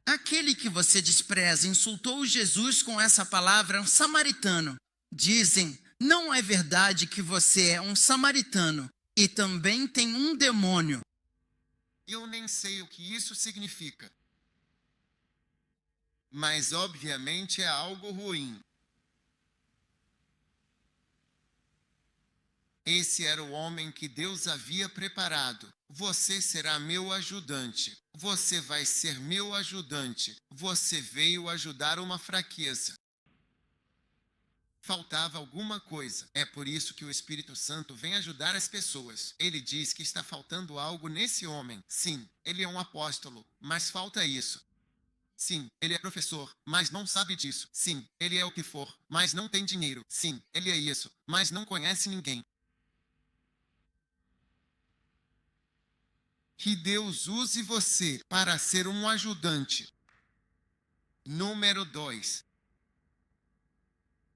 Aquele que você despreza insultou Jesus com essa palavra, um samaritano. Dizem, não é verdade que você é um samaritano e também tem um demônio. Eu nem sei o que isso significa. Mas obviamente é algo ruim. Esse era o homem que Deus havia preparado. Você será meu ajudante. Você vai ser meu ajudante. Você veio ajudar uma fraqueza. Faltava alguma coisa. É por isso que o Espírito Santo vem ajudar as pessoas. Ele diz que está faltando algo nesse homem. Sim, ele é um apóstolo, mas falta isso. Sim, ele é professor, mas não sabe disso. Sim, ele é o que for, mas não tem dinheiro. Sim, ele é isso, mas não conhece ninguém. Que Deus use você para ser um ajudante. Número 2.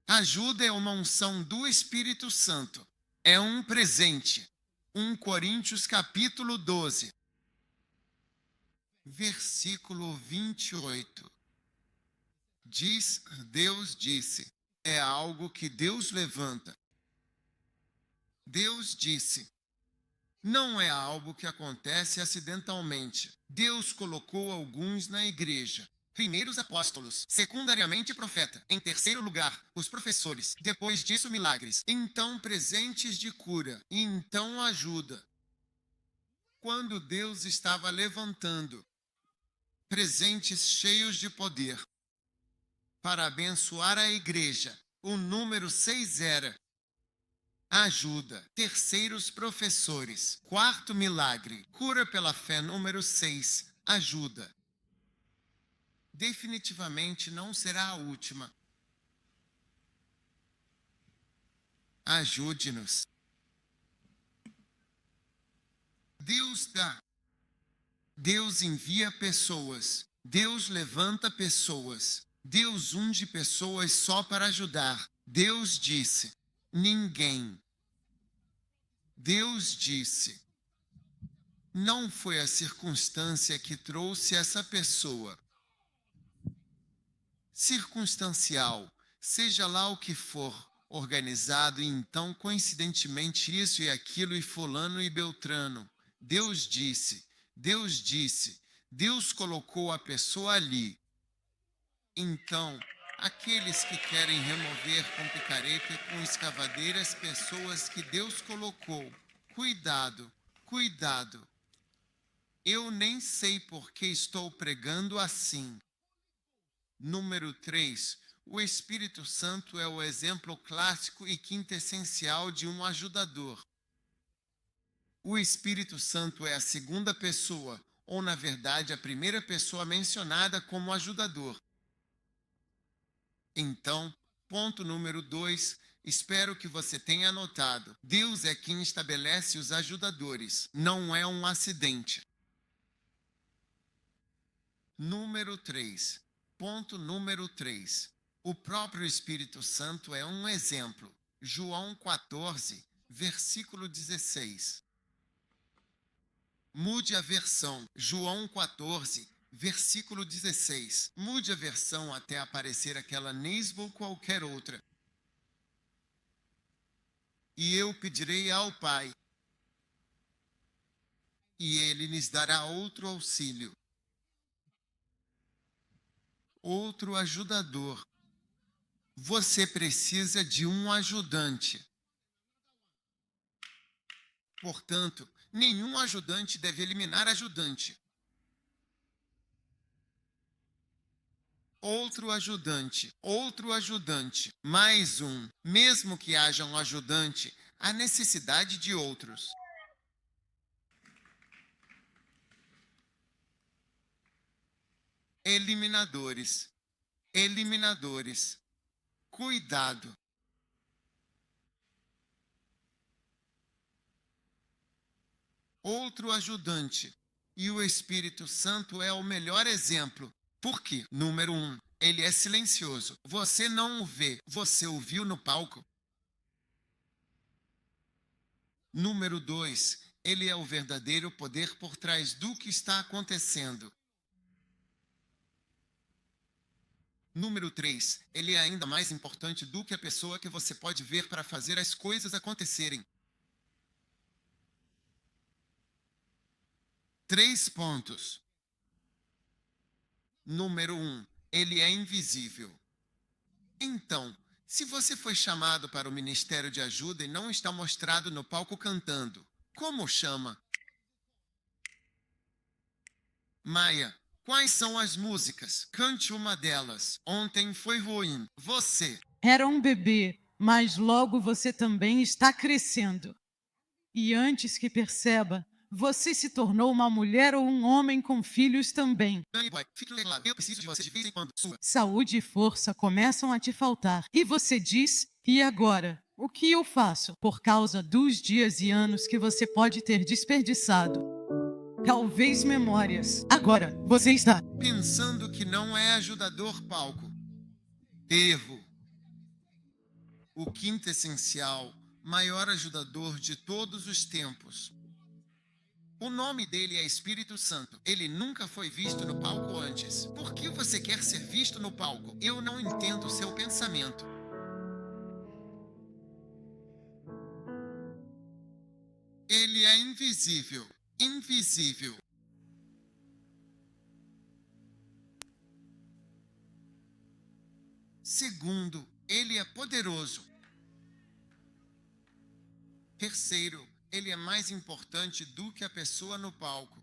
Ajuda é uma unção do Espírito Santo. É um presente. 1 Coríntios capítulo 12. Versículo 28. Deus disse. É algo que Deus levanta. Deus disse. Não é algo que acontece acidentalmente. Deus colocou alguns na igreja. Primeiro os apóstolos, secundariamente profeta. Em terceiro lugar, os professores. Depois disso, milagres. Então presentes de cura. E então ajuda. Quando Deus estava levantando presentes cheios de poder para abençoar a igreja, o número 6 era ajuda. Terceiros professores. Quarto milagre. Cura pela fé. Número 6. Ajuda. Definitivamente não será a última. Ajude-nos. Deus dá. Deus envia pessoas. Deus levanta pessoas. Deus unge pessoas só para ajudar. Deus disse: ninguém. Deus disse. Não foi a circunstância que trouxe essa pessoa. Circunstancial, seja lá o que for, organizado, e então, coincidentemente, isso e aquilo, e fulano e beltrano. Deus disse, Deus disse, Deus colocou a pessoa ali. Então, aqueles que querem remover com picareta e com escavadeira as pessoas que Deus colocou, cuidado, cuidado. Eu nem sei por que estou pregando assim. Número 3. O Espírito Santo é o exemplo clássico e quintessencial de um ajudador. O Espírito Santo é a segunda pessoa, ou na verdade a primeira pessoa mencionada como ajudador. Então, ponto número 2, espero que você tenha anotado. Deus é quem estabelece os ajudadores, não é um acidente. Número 3. Ponto número 3. O próprio Espírito Santo é um exemplo. João 14, versículo 16. Mude a versão. João 14, versículo 16. Mude a versão até aparecer aquela Nisbo ou qualquer outra. E eu pedirei ao Pai, e Ele lhes dará outro auxílio, outro ajudador. Você precisa de um ajudante. Portanto, nenhum ajudante deve eliminar ajudante. Outro ajudante, mais um. Mesmo que haja um ajudante, há necessidade de outros. Eliminadores. Cuidado. Outro ajudante. E o Espírito Santo é o melhor exemplo. Por quê? Número 1, ele é silencioso. Você não o vê, você o viu no palco. Número 2, ele é o verdadeiro poder por trás do que está acontecendo. Número 3, ele é ainda mais importante do que a pessoa que você pode ver para fazer as coisas acontecerem. 3 pontos. Número 1, ele é invisível. Então, se você foi chamado para o ministério de ajuda e não está mostrado no palco cantando, como chama? Maia, quais são as músicas? Cante uma delas. Ontem foi ruim. Você. Era um bebê, mas logo você também está crescendo. E antes que perceba, você se tornou uma mulher ou um homem com filhos também. Fique lá. Eu preciso de você de vez em quando. Sua. Saúde e força começam a te faltar. E você diz: e agora? O que eu faço? Por causa dos dias e anos que você pode ter desperdiçado. Talvez memórias. Agora, você está Pensando que não é ajudador palco. Erro. O quinto essencial, maior ajudador de todos os tempos. O nome dele é Espírito Santo. Ele nunca foi visto no palco antes. Por que você quer ser visto no palco? Eu não entendo o seu pensamento. Ele é invisível. Invisível. Segundo, ele é poderoso. Terceiro, ele é mais importante do que a pessoa no palco.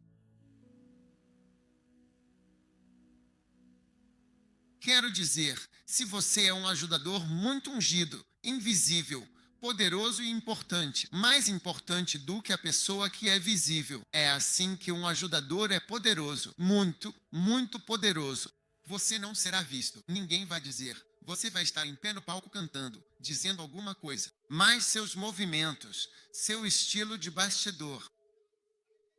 Quero dizer, se você é um ajudador muito ungido, invisível, poderoso e importante, mais importante do que a pessoa que é visível, é assim que um ajudador é poderoso, muito, muito poderoso. Você não será visto, ninguém vai dizer. Você vai estar em pé no palco cantando, dizendo alguma coisa, mas seus movimentos, seu estilo de bastidor,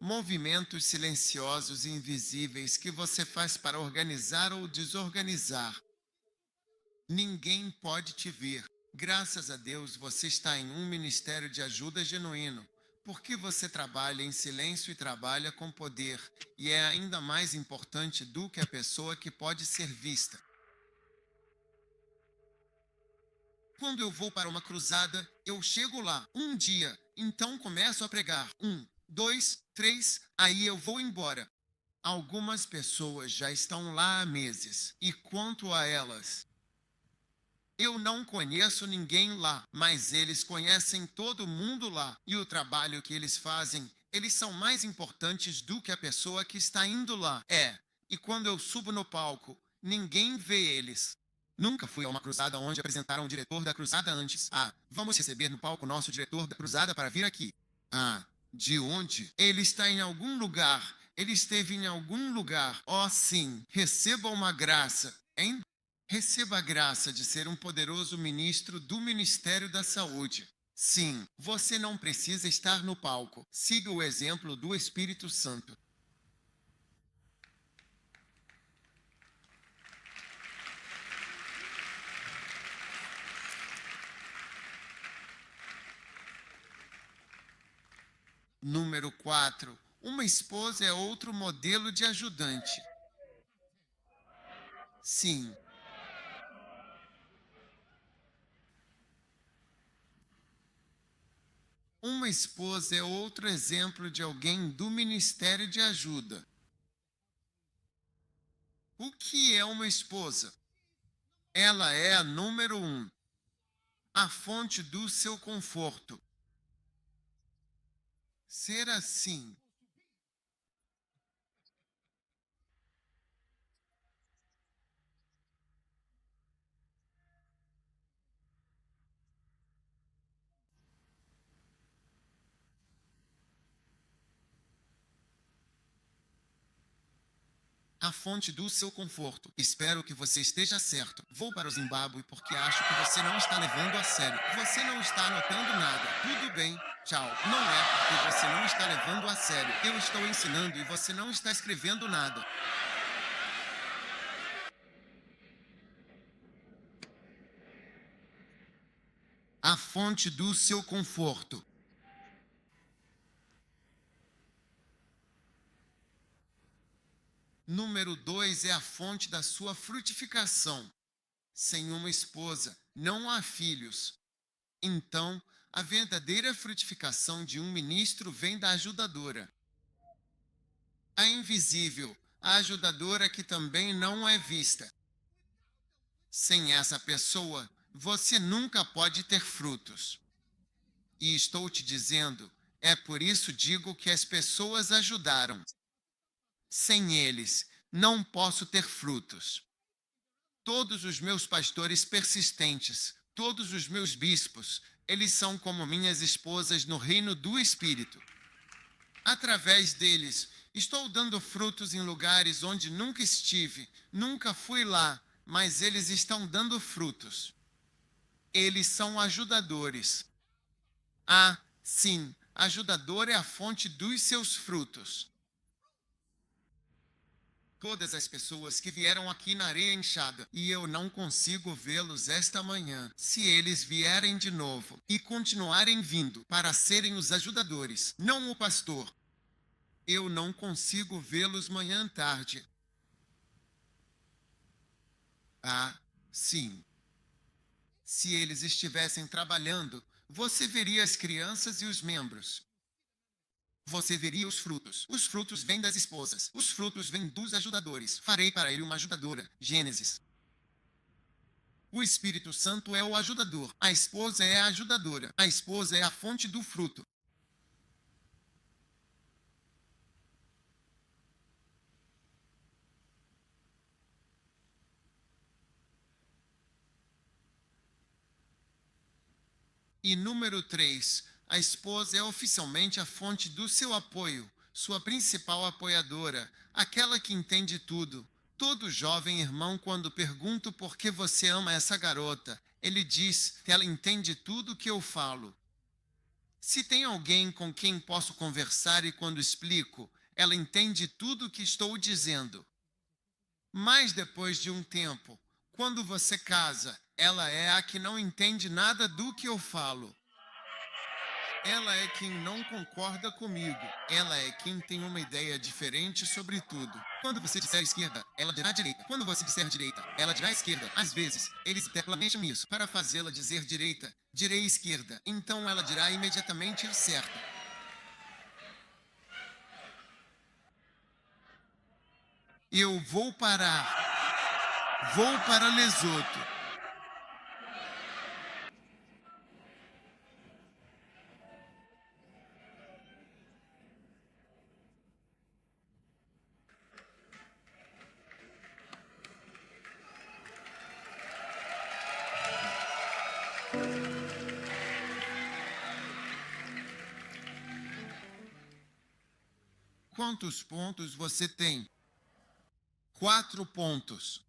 movimentos silenciosos e invisíveis que você faz para organizar ou desorganizar. Ninguém pode te ver. Graças a Deus você está em um ministério de ajuda genuíno, porque você trabalha em silêncio e trabalha com poder, e é ainda mais importante do que a pessoa que pode ser vista. Quando eu vou para uma cruzada, eu chego lá um dia, então começo a pregar. 1, 2, 3, aí eu vou embora. Algumas pessoas já estão lá há meses, e quanto a elas, eu não conheço ninguém lá, mas eles conhecem todo mundo lá, e o trabalho que eles fazem, eles são mais importantes do que a pessoa que está indo lá. E quando eu subo no palco, ninguém vê eles. Nunca fui a uma cruzada onde apresentaram o diretor da cruzada antes. Vamos receber no palco nosso diretor da cruzada para vir aqui. De onde? Ele está em algum lugar. Ele esteve em algum lugar. Sim, receba uma graça, hein? Receba a graça de ser um poderoso ministro do Ministério da Saúde. Sim, você não precisa estar no palco. Siga o exemplo do Espírito Santo. Número 4. Uma esposa é outro modelo de ajudante. Sim. Uma esposa é outro exemplo de alguém do ministério de ajuda. O que é uma esposa? Ela é a número 1, a fonte do seu conforto. ser assim. A fonte do seu conforto. Espero que você esteja certo. Vou para o Zimbábue porque acho que você não está levando a sério. Você não está anotando nada. Tudo bem. Tchau. Não é porque você não está levando a sério. Eu estou ensinando e você não está escrevendo nada. A fonte do seu conforto. Número 2 é a fonte da sua frutificação. Sem uma esposa, não há filhos. Então, a verdadeira frutificação de um ministro vem da ajudadora. A invisível, a ajudadora que também não é vista. Sem essa pessoa, você nunca pode ter frutos. E estou te dizendo, é por isso digo que as pessoas ajudaram. Sem eles, não posso ter frutos. Todos os meus pastores persistentes, todos os meus bispos, eles são como minhas esposas no reino do Espírito. Através deles, estou dando frutos em lugares onde nunca estive, nunca fui lá, mas eles estão dando frutos. Eles são ajudadores. Ah, sim, ajudador é a fonte dos seus frutos. Todas as pessoas que vieram aqui na areia inchada, e eu não consigo vê-los esta manhã. Se eles vierem de novo e continuarem vindo para serem os ajudadores, não o pastor, eu não consigo vê-los manhã tarde. Ah, sim. Se eles estivessem trabalhando, você veria as crianças e os membros. Você veria os frutos. Os frutos vêm das esposas. Os frutos vêm dos ajudadores. Farei para ele uma ajudadora. Gênesis. O Espírito Santo é o ajudador. A esposa é a ajudadora. A esposa é a fonte do fruto. E número 3. A esposa é oficialmente a fonte do seu apoio, sua principal apoiadora, aquela que entende tudo. Todo jovem irmão, quando pergunto por que você ama essa garota, ele diz que ela entende tudo que eu falo. Se tem alguém com quem posso conversar e quando explico, ela entende tudo o que estou dizendo. Mas depois de um tempo, quando você casa, ela é a que não entende nada do que eu falo. Ela é quem não concorda comigo. Ela é quem tem uma ideia diferente sobre tudo. Quando você disser esquerda, ela dirá direita. Quando você disser direita, ela dirá esquerda. Às vezes, eles até planejam isso. Para fazê-la dizer direita, direi esquerda. Então ela dirá imediatamente o certo. Eu vou parar. Vou para Lesoto. Quantos pontos você tem? 4 pontos.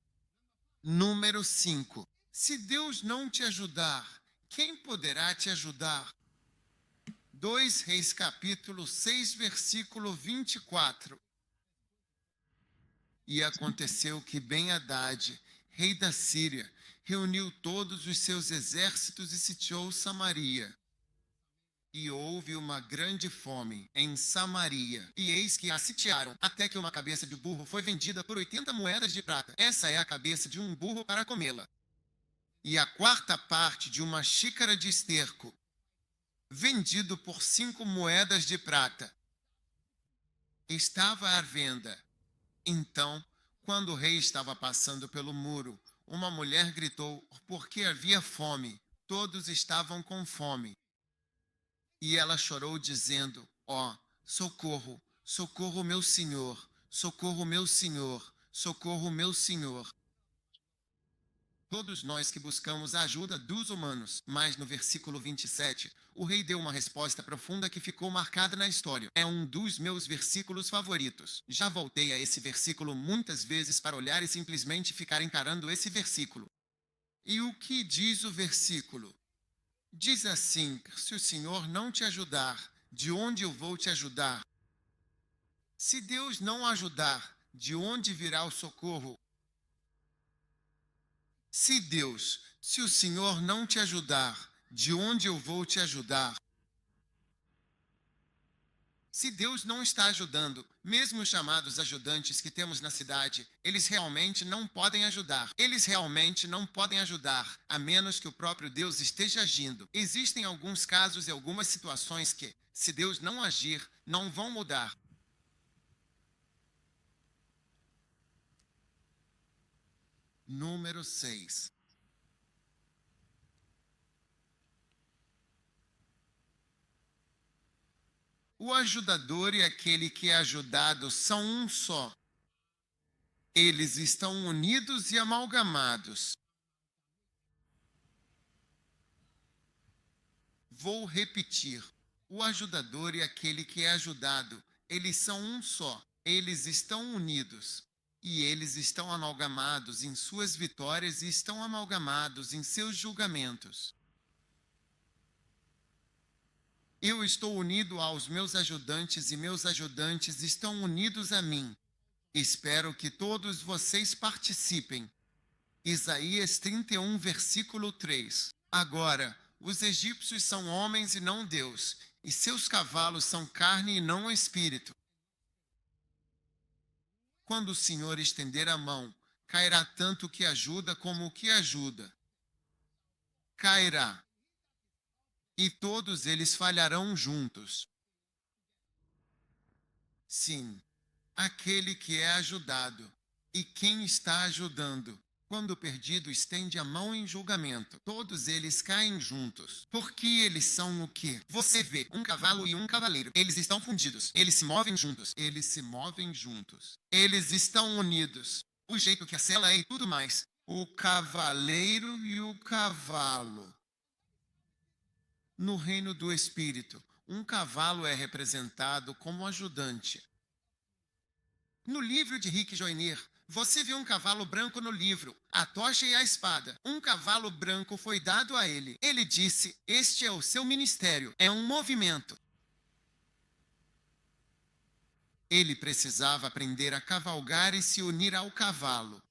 Número 5. Se Deus não te ajudar, quem poderá te ajudar? 2 Reis capítulo 6, versículo 24. E aconteceu que Ben-Hadad, rei da Síria, reuniu todos os seus exércitos e sitiou Samaria. E houve uma grande fome em Samaria. E eis que a sitiaram, até que uma cabeça de burro foi vendida por 80 moedas de prata. Essa é a cabeça de um burro para comê-la. E a 4ª parte de uma xícara de esterco, vendido por 5 moedas de prata. Estava à venda. Então, quando o rei estava passando pelo muro, uma mulher gritou, porque havia fome. Todos estavam com fome. E ela chorou, dizendo, Ó, socorro, socorro, meu Senhor, socorro, meu Senhor, socorro, meu Senhor. Todos nós que buscamos a ajuda dos humanos. Mas no versículo 27, o rei deu uma resposta profunda que ficou marcada na história. É um dos meus versículos favoritos. Já voltei a esse versículo muitas vezes para olhar e simplesmente ficar encarando esse versículo. E o que diz o versículo? Diz assim: se o Senhor não te ajudar, de onde eu vou te ajudar? Se Deus não ajudar, de onde virá o socorro? Se o Senhor não te ajudar, de onde eu vou te ajudar? Se Deus não está ajudando, mesmo os chamados ajudantes que temos na cidade, eles realmente não podem ajudar. Eles realmente não podem ajudar, a menos que o próprio Deus esteja agindo. Existem alguns casos e algumas situações que, se Deus não agir, não vão mudar. Número 6. O ajudador e aquele que é ajudado são um só. Eles estão unidos e amalgamados. Vou repetir. O ajudador e aquele que é ajudado, eles são um só. Eles estão unidos. E eles estão amalgamados em suas vitórias e estão amalgamados em seus julgamentos. Eu estou unido aos meus ajudantes e meus ajudantes estão unidos a mim. Espero que todos vocês participem. Isaías 31, versículo 3. Agora, os egípcios são homens e não Deus, e seus cavalos são carne e não espírito. Quando o Senhor estender a mão, cairá tanto o que ajuda como o que ajuda. Cairá. E todos eles falharão juntos. Sim, aquele que é ajudado. E quem está ajudando? Quando o perdido estende a mão em julgamento, todos eles caem juntos. Porque eles são o quê? Você vê um cavalo e um cavaleiro. Eles estão fundidos. Eles se movem juntos. Eles se movem juntos. Eles estão unidos. O jeito que a cela é e tudo mais. O cavaleiro e o cavalo. No reino do Espírito, um cavalo é representado como ajudante. No livro de Rick Joyner, você vê um cavalo branco no livro, a tocha e a espada. Um cavalo branco foi dado a ele. Ele disse: este é o seu ministério, é um movimento. Ele precisava aprender a cavalgar e se unir ao cavalo.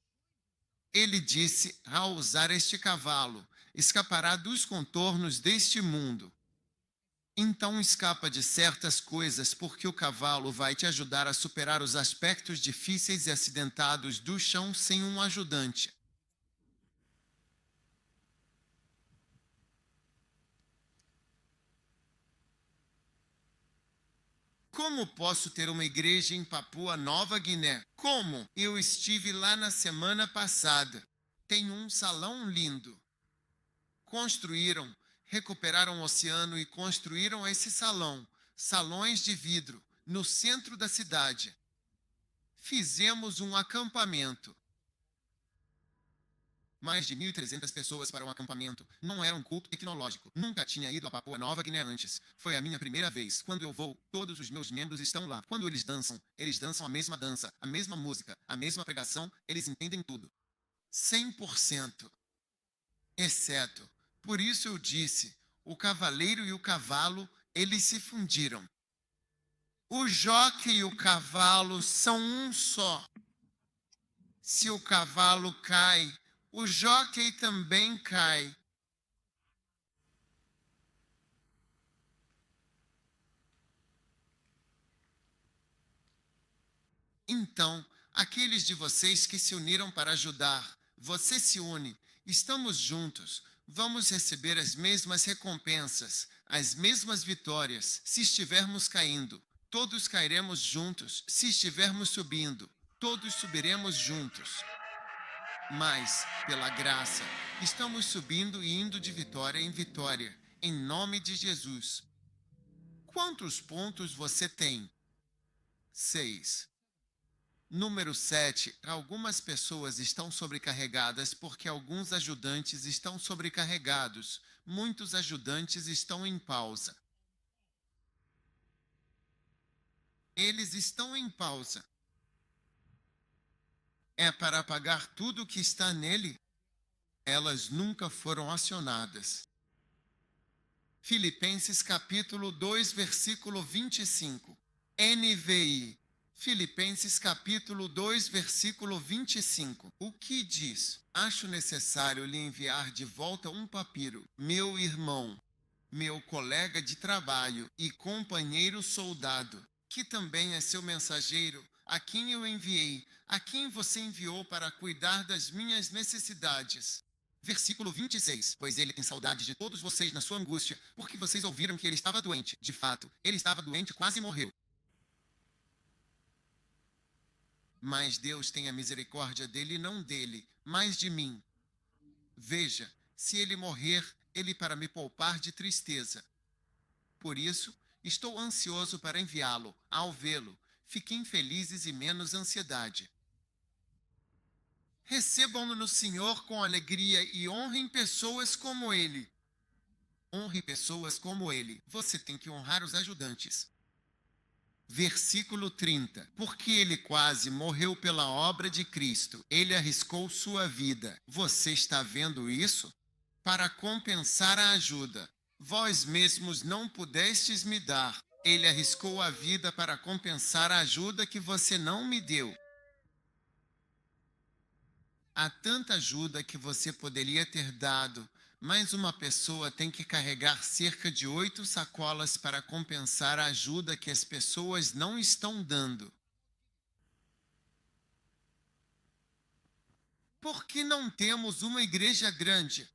Ele disse: ao usar este cavalo, escapará dos contornos deste mundo. Então escapa de certas coisas, porque o cavalo vai te ajudar a superar os aspectos difíceis e acidentados do chão sem um ajudante. Como posso ter uma igreja em Papua Nova Guiné? Como? Eu estive lá na semana passada. Tem um salão lindo. Recuperaram o oceano e construíram esse salão, salões de vidro, no centro da cidade. Fizemos um acampamento. Mais de 1.300 pessoas para um acampamento. Não era um culto tecnológico. Nunca tinha ido a Papua Nova Guiné antes. Foi a minha primeira vez. Quando eu vou, todos os meus membros estão lá. Quando eles dançam a mesma dança, a mesma música, a mesma pregação, eles entendem tudo. 100%. Exceto. Por isso eu disse, o cavaleiro e o cavalo, eles se fundiram. O jockey e o cavalo são um só. Se o cavalo cai, o jockey também cai. Então, aqueles de vocês que se uniram para ajudar, você se une, estamos juntos, vamos receber as mesmas recompensas, as mesmas vitórias, se estivermos caindo. Todos cairemos juntos, se estivermos subindo, todos subiremos juntos. Mas, pela graça, estamos subindo e indo de vitória em vitória, em nome de Jesus. Quantos pontos você tem? 6. Número 7. Algumas pessoas estão sobrecarregadas porque alguns ajudantes estão sobrecarregados. Muitos ajudantes estão em pausa. Eles estão em pausa. É para apagar tudo que está nele? Elas nunca foram acionadas. Filipenses capítulo 2, versículo 25. NVI. Filipenses capítulo 2, versículo 25. O que diz? Acho necessário lhe enviar de volta um papiro, meu irmão, meu colega de trabalho e companheiro soldado, que também é seu mensageiro, a quem eu enviei, a quem você enviou para cuidar das minhas necessidades. Versículo 26. Pois ele tem saudade de todos vocês na sua angústia, porque vocês ouviram que ele estava doente. De fato, ele estava doente e quase morreu. Mas Deus tem a misericórdia dele e não dele, mas de mim. Veja, se ele morrer, ele para me poupar de tristeza. Por isso, estou ansioso para enviá-lo. Ao vê-lo, fiquem felizes e menos ansiedade. Recebam-no no Senhor com alegria e honrem pessoas como ele. Honre pessoas como ele. Você tem que honrar os ajudantes. Versículo 30. Porque ele quase morreu pela obra de Cristo. Ele arriscou sua vida. Você está vendo isso? Para compensar a ajuda. Vós mesmos não pudestes me dar. Ele arriscou a vida para compensar a ajuda que você não me deu. Há tanta ajuda que você poderia ter dado, mas uma pessoa tem que carregar cerca de 8 sacolas para compensar a ajuda que as pessoas não estão dando. Por que não temos uma igreja grande?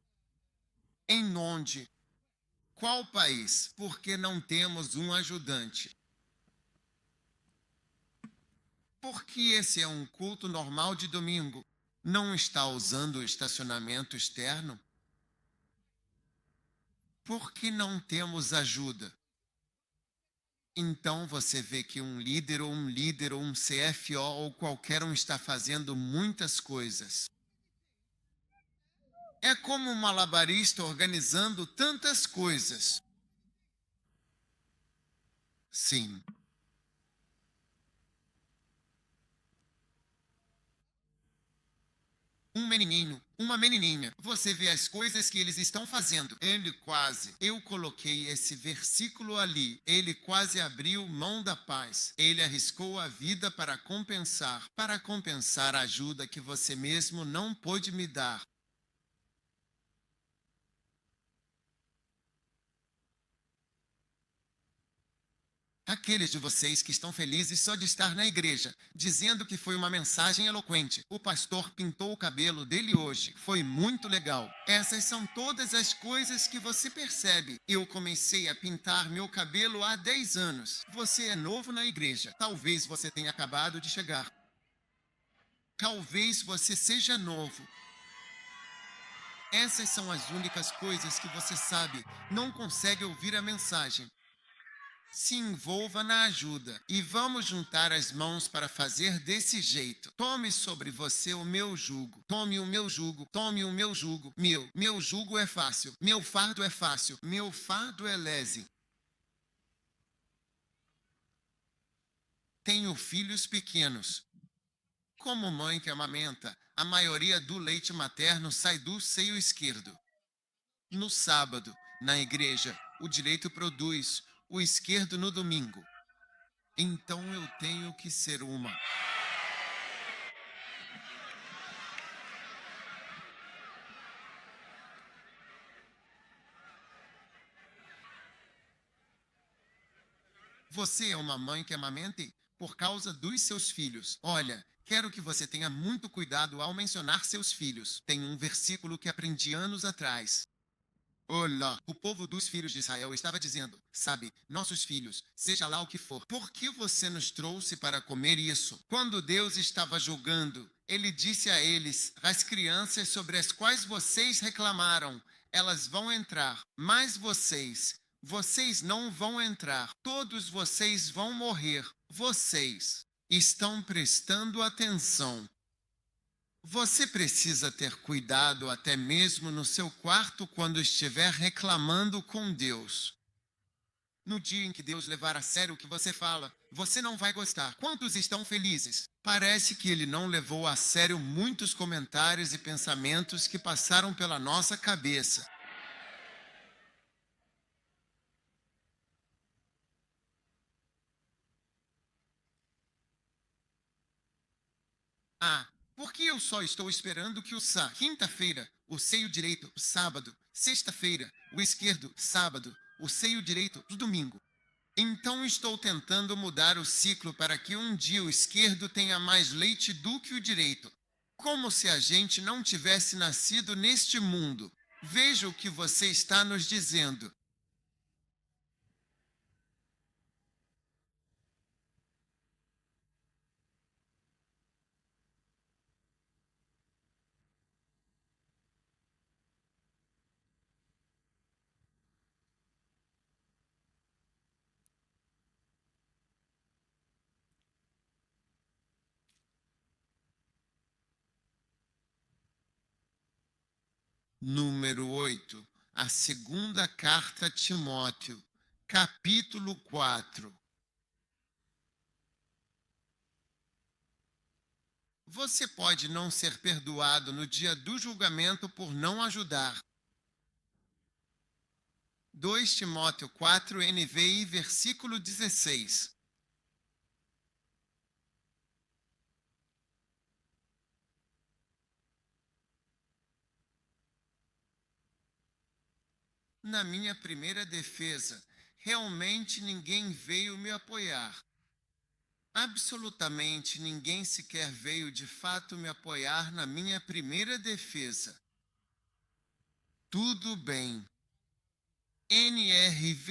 Em onde? Qual país? Porque não temos um ajudante. Porque esse é um culto normal de domingo. Não está usando o estacionamento externo? Por que não temos ajuda? Então você vê que um líder ou um CFO ou qualquer um está fazendo muitas coisas. É como um malabarista organizando tantas coisas. Sim. Um menininho, uma menininha, você vê as coisas que eles estão fazendo. Ele quase, eu coloquei esse versículo ali, ele quase abriu mão da paz. Ele arriscou a vida para compensar a ajuda que você mesmo não pôde me dar. Aqueles de vocês que estão felizes só de estar na igreja, dizendo que foi uma mensagem eloquente. O pastor pintou o cabelo dele hoje. Foi muito legal. Essas são todas as coisas que você percebe. Eu comecei a pintar meu cabelo há 10 anos. Você é novo na igreja. Talvez você tenha acabado de chegar. Talvez você seja novo. Essas são as únicas coisas que você sabe. Não consegue ouvir a mensagem. Se envolva na ajuda e vamos juntar as mãos para fazer desse jeito. Tome sobre você o meu jugo. Tome o meu jugo. Tome o meu jugo. Meu jugo é fácil. Meu fardo é fácil. Meu fardo é leve. Tenho filhos pequenos. Como mãe que amamenta, a maioria do leite materno sai do seio esquerdo. No sábado, na igreja, o direito produz, o esquerdo no domingo. Então eu tenho que ser uma. Você é uma mãe que amamente por causa dos seus filhos. Olha, quero que você tenha muito cuidado ao mencionar seus filhos. Tem um versículo que aprendi anos atrás. Olá, o povo dos filhos de Israel estava dizendo, sabe, nossos filhos, seja lá o que for, por que você nos trouxe para comer isso? Quando Deus estava julgando, ele disse a eles, as crianças sobre as quais vocês reclamaram, elas vão entrar, mas vocês Vocês não vão entrar. Todos vocês vão morrer. Vocês estão prestando atenção. Você precisa ter cuidado até mesmo no seu quarto quando estiver reclamando com Deus. No dia em que Deus levar a sério o que você fala, você não vai gostar. Quantos estão felizes? Parece que ele não levou a sério muitos comentários e pensamentos que passaram pela nossa cabeça. Ah, porque eu só estou esperando que quinta-feira, o seio direito, sábado, sexta-feira, o esquerdo, sábado, o seio direito, domingo. Então estou tentando mudar o ciclo para que um dia o esquerdo tenha mais leite do que o direito. Como se a gente não tivesse nascido neste mundo. Veja o que você está nos dizendo. Número 8. A segunda carta a Timóteo, capítulo 4. Você pode não ser perdoado no dia do julgamento por não ajudar. 2 Timóteo 4, NVI, versículo 16. Na minha primeira defesa, realmente ninguém veio me apoiar. Absolutamente ninguém sequer veio de fato me apoiar na minha primeira defesa. Tudo bem. NRV,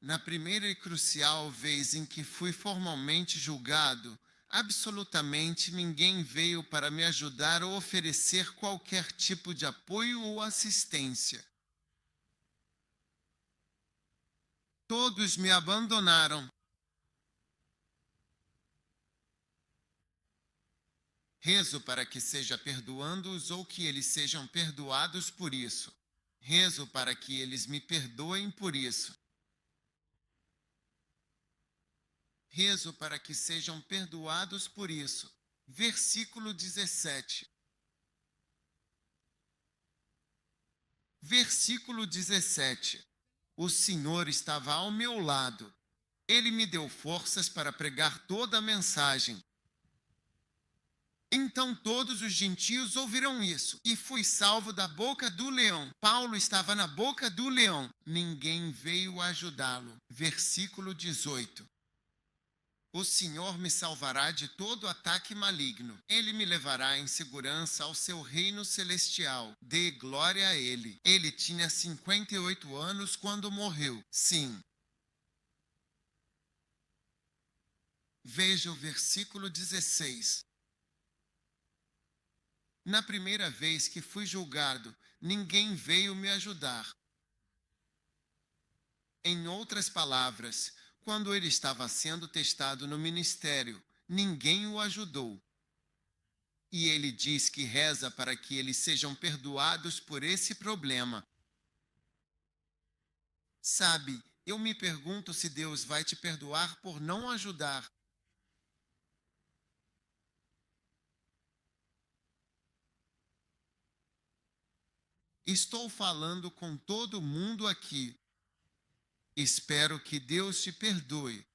na primeira e crucial vez em que fui formalmente julgado, absolutamente ninguém veio para me ajudar ou oferecer qualquer tipo de apoio ou assistência. Todos me abandonaram. Rezo para que seja perdoando-os ou que eles sejam perdoados por isso. Rezo para que eles me perdoem por isso. Rezo para que sejam perdoados por isso. Versículo 17. Versículo 17. O Senhor estava ao meu lado. Ele me deu forças para pregar toda a mensagem. Então todos os gentios ouviram isso, e fui salvo da boca do leão. Paulo estava na boca do leão. Ninguém veio ajudá-lo. Versículo 18. O Senhor me salvará de todo ataque maligno. Ele me levará em segurança ao seu reino celestial. Dê glória a ele. Ele tinha 58 anos quando morreu. Sim. Veja o versículo 16. Na primeira vez que fui julgado, ninguém veio me ajudar. Em outras palavras, quando ele estava sendo testado no ministério, ninguém o ajudou. E ele diz que reza para que eles sejam perdoados por esse problema. Sabe, eu me pergunto se Deus vai te perdoar por não ajudar. Estou falando com todo mundo aqui. Espero que Deus te perdoe.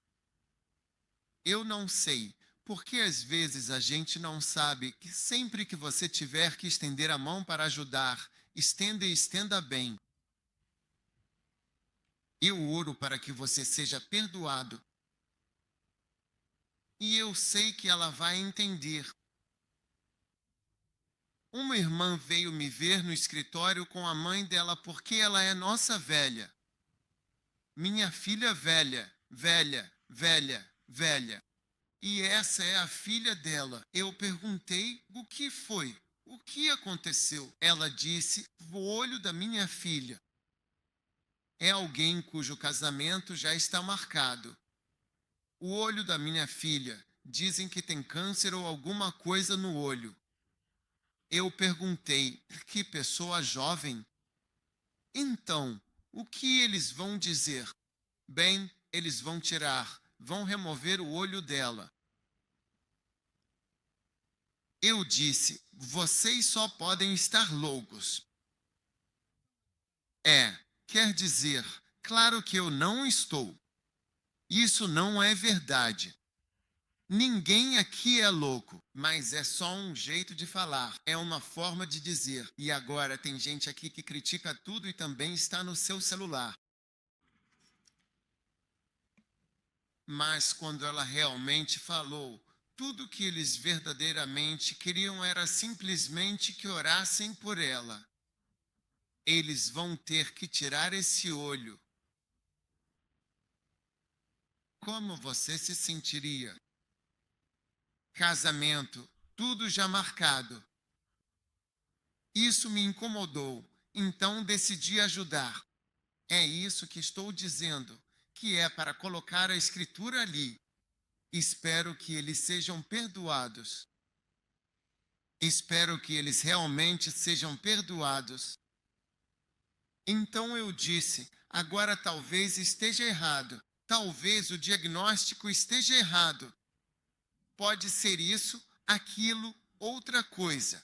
Eu não sei, porque às vezes a gente não sabe que sempre que você tiver que estender a mão para ajudar, estenda e estenda bem. Eu oro para que você seja perdoado. E eu sei que ela vai entender. Uma irmã veio me ver no escritório com a mãe dela porque ela é nossa velha. Minha filha velha. E essa é a filha dela. Eu perguntei o que foi, o que aconteceu. Ela disse, o olho da minha filha. É alguém cujo casamento já está marcado. O olho da minha filha, dizem que tem câncer ou alguma coisa no olho. Eu perguntei, que pessoa jovem? Então, o que eles vão dizer? Bem, eles vão vão remover o olho dela. Eu disse, vocês só podem estar loucos. Quer dizer, claro que eu não estou. Isso não é verdade. Ninguém aqui é louco, mas é só um jeito de falar, é uma forma de dizer. E agora tem gente aqui que critica tudo e também está no seu celular. Mas quando ela realmente falou, tudo que eles verdadeiramente queriam era simplesmente que orassem por ela. Eles vão ter que tirar esse olho. Como você se sentiria? Casamento, tudo já marcado. Isso me incomodou, então decidi ajudar. É isso que estou dizendo, que é para colocar a escritura ali. Espero que eles sejam perdoados. Espero que eles realmente sejam perdoados. Então eu disse, agora talvez esteja errado. Talvez o diagnóstico esteja errado. Pode ser isso, aquilo, outra coisa.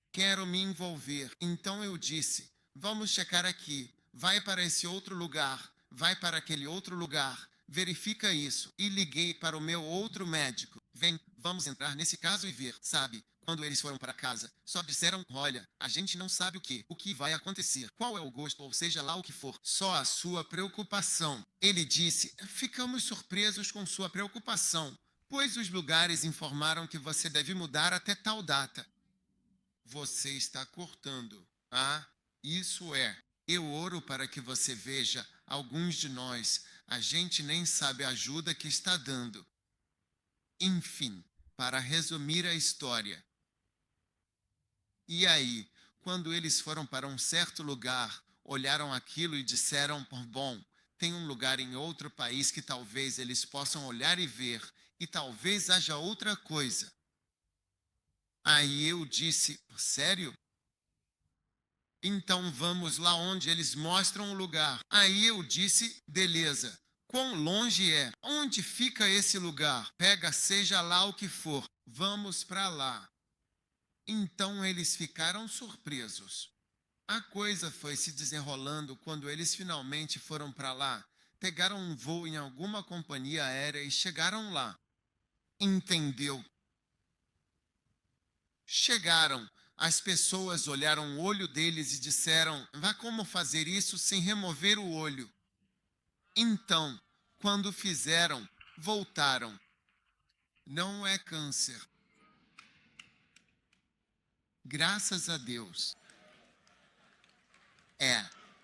Quero me envolver. Então eu disse, vamos checar aqui. Vai para esse outro lugar. Vai para aquele outro lugar. Verifica isso. E liguei para o meu outro médico. Vem, vamos entrar nesse caso e ver, sabe? Quando eles foram para casa, só disseram, olha, a gente não sabe o que vai acontecer, qual é o gosto ou seja lá o que for, só a sua preocupação. Ele disse, ficamos surpresos com sua preocupação, pois os lugares informaram que você deve mudar até tal data. Você está cortando. Isso é. Eu oro para que você veja, alguns de nós, a gente nem sabe a ajuda que está dando. Enfim, para resumir a história. E aí, quando eles foram para um certo lugar, olharam aquilo e disseram, bom, tem um lugar em outro país que talvez eles possam olhar e ver, e talvez haja outra coisa. Aí eu disse, sério? Então vamos lá onde eles mostram o lugar. Aí eu disse, beleza. Quão longe é? Onde fica esse lugar? Pega seja lá o que for. Vamos para lá. Então eles ficaram surpresos. A coisa foi se desenrolando quando eles finalmente foram para lá. Pegaram um voo em alguma companhia aérea e chegaram lá. Entendeu? Chegaram. As pessoas olharam o olho deles e disseram, vá como fazer isso sem remover o olho. Então, quando fizeram, voltaram. Não é câncer. Graças a Deus.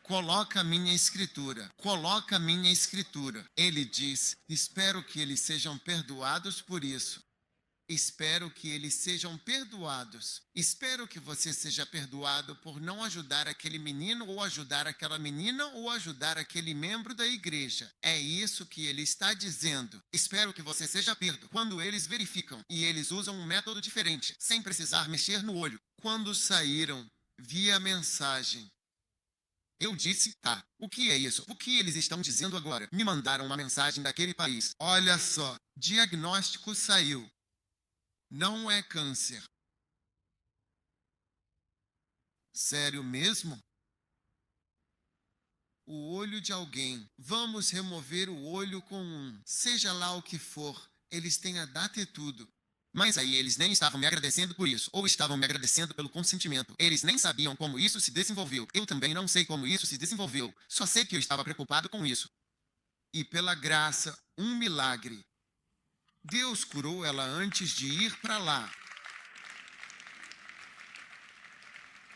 Coloca a minha escritura. Coloca a minha escritura. Ele diz, espero que eles sejam perdoados por isso. Espero que eles sejam perdoados. Espero que você seja perdoado por não ajudar aquele menino ou ajudar aquela menina ou ajudar aquele membro da igreja. É isso que ele está dizendo. Espero que você seja perdoado. Quando eles verificam e eles usam um método diferente, sem precisar mexer no olho. Quando saíram, vi a mensagem. Eu disse, o que é isso? O que eles estão dizendo agora? Me mandaram uma mensagem daquele país. Olha só, diagnóstico saiu. Não é câncer. Sério mesmo? O olho de alguém. Vamos remover o olho com seja lá o que for. Eles têm a data e tudo. Mas aí eles nem estavam me agradecendo por isso, ou estavam me agradecendo pelo consentimento. Eles nem sabiam como isso se desenvolveu. Eu também não sei como isso se desenvolveu. Só sei que eu estava preocupado com isso. E pela graça, um milagre. Deus curou ela antes de ir para lá.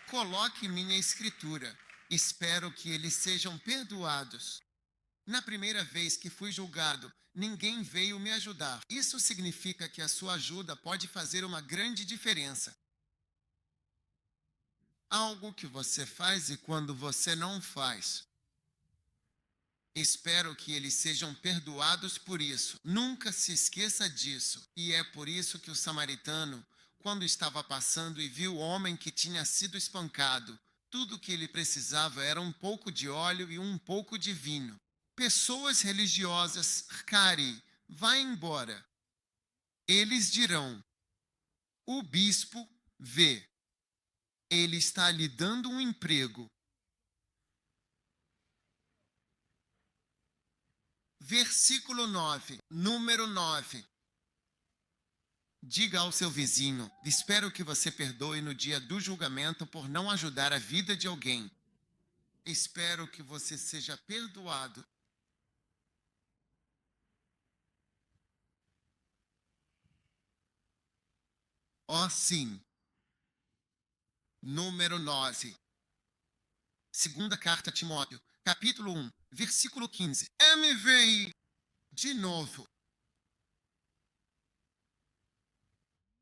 Coloque minha escritura. Espero que eles sejam perdoados. Na primeira vez que fui julgado, ninguém veio me ajudar. Isso significa que a sua ajuda pode fazer uma grande diferença. Algo que você faz e quando você não faz. Espero que eles sejam perdoados por isso. Nunca se esqueça disso. E é por isso que o samaritano, quando estava passando e viu o homem que tinha sido espancado, tudo o que ele precisava era um pouco de óleo e um pouco de vinho. Pessoas religiosas, Kari, vá embora. Eles dirão: o bispo vê. Ele está lhe dando um emprego. Versículo 9, número 9. Diga ao seu vizinho: espero que você perdoe no dia do julgamento por não ajudar a vida de alguém. Espero que você seja perdoado. Ó sim. Número 9. Segunda carta a Timóteo, capítulo 1, versículo 15. MVI. De novo.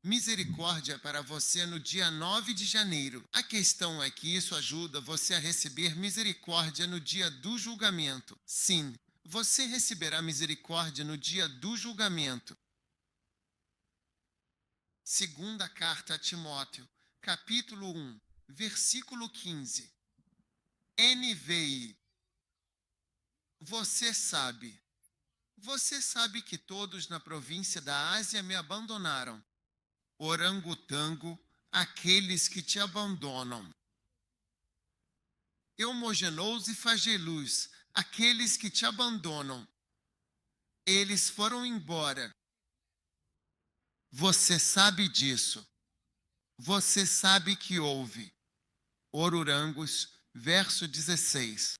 Misericórdia para você no dia 9 de janeiro. A questão é que isso ajuda você a receber misericórdia no dia do julgamento. Sim, você receberá misericórdia no dia do julgamento. Segunda carta a Timóteo, capítulo 1, versículo 15. NVI. Você sabe que todos na província da Ásia me abandonaram. Orangotango, aqueles que te abandonam. Eumogenous e Fagelus, aqueles que te abandonam. Eles foram embora. Você sabe disso. Você sabe que houve. Orurangos, verso 16.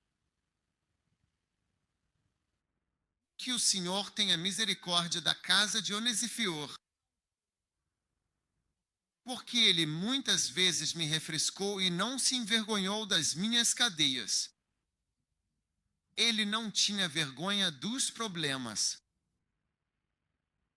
Que o Senhor tenha misericórdia da casa de Onesifior, porque ele muitas vezes me refrescou e não se envergonhou das minhas cadeias. Ele não tinha vergonha dos problemas.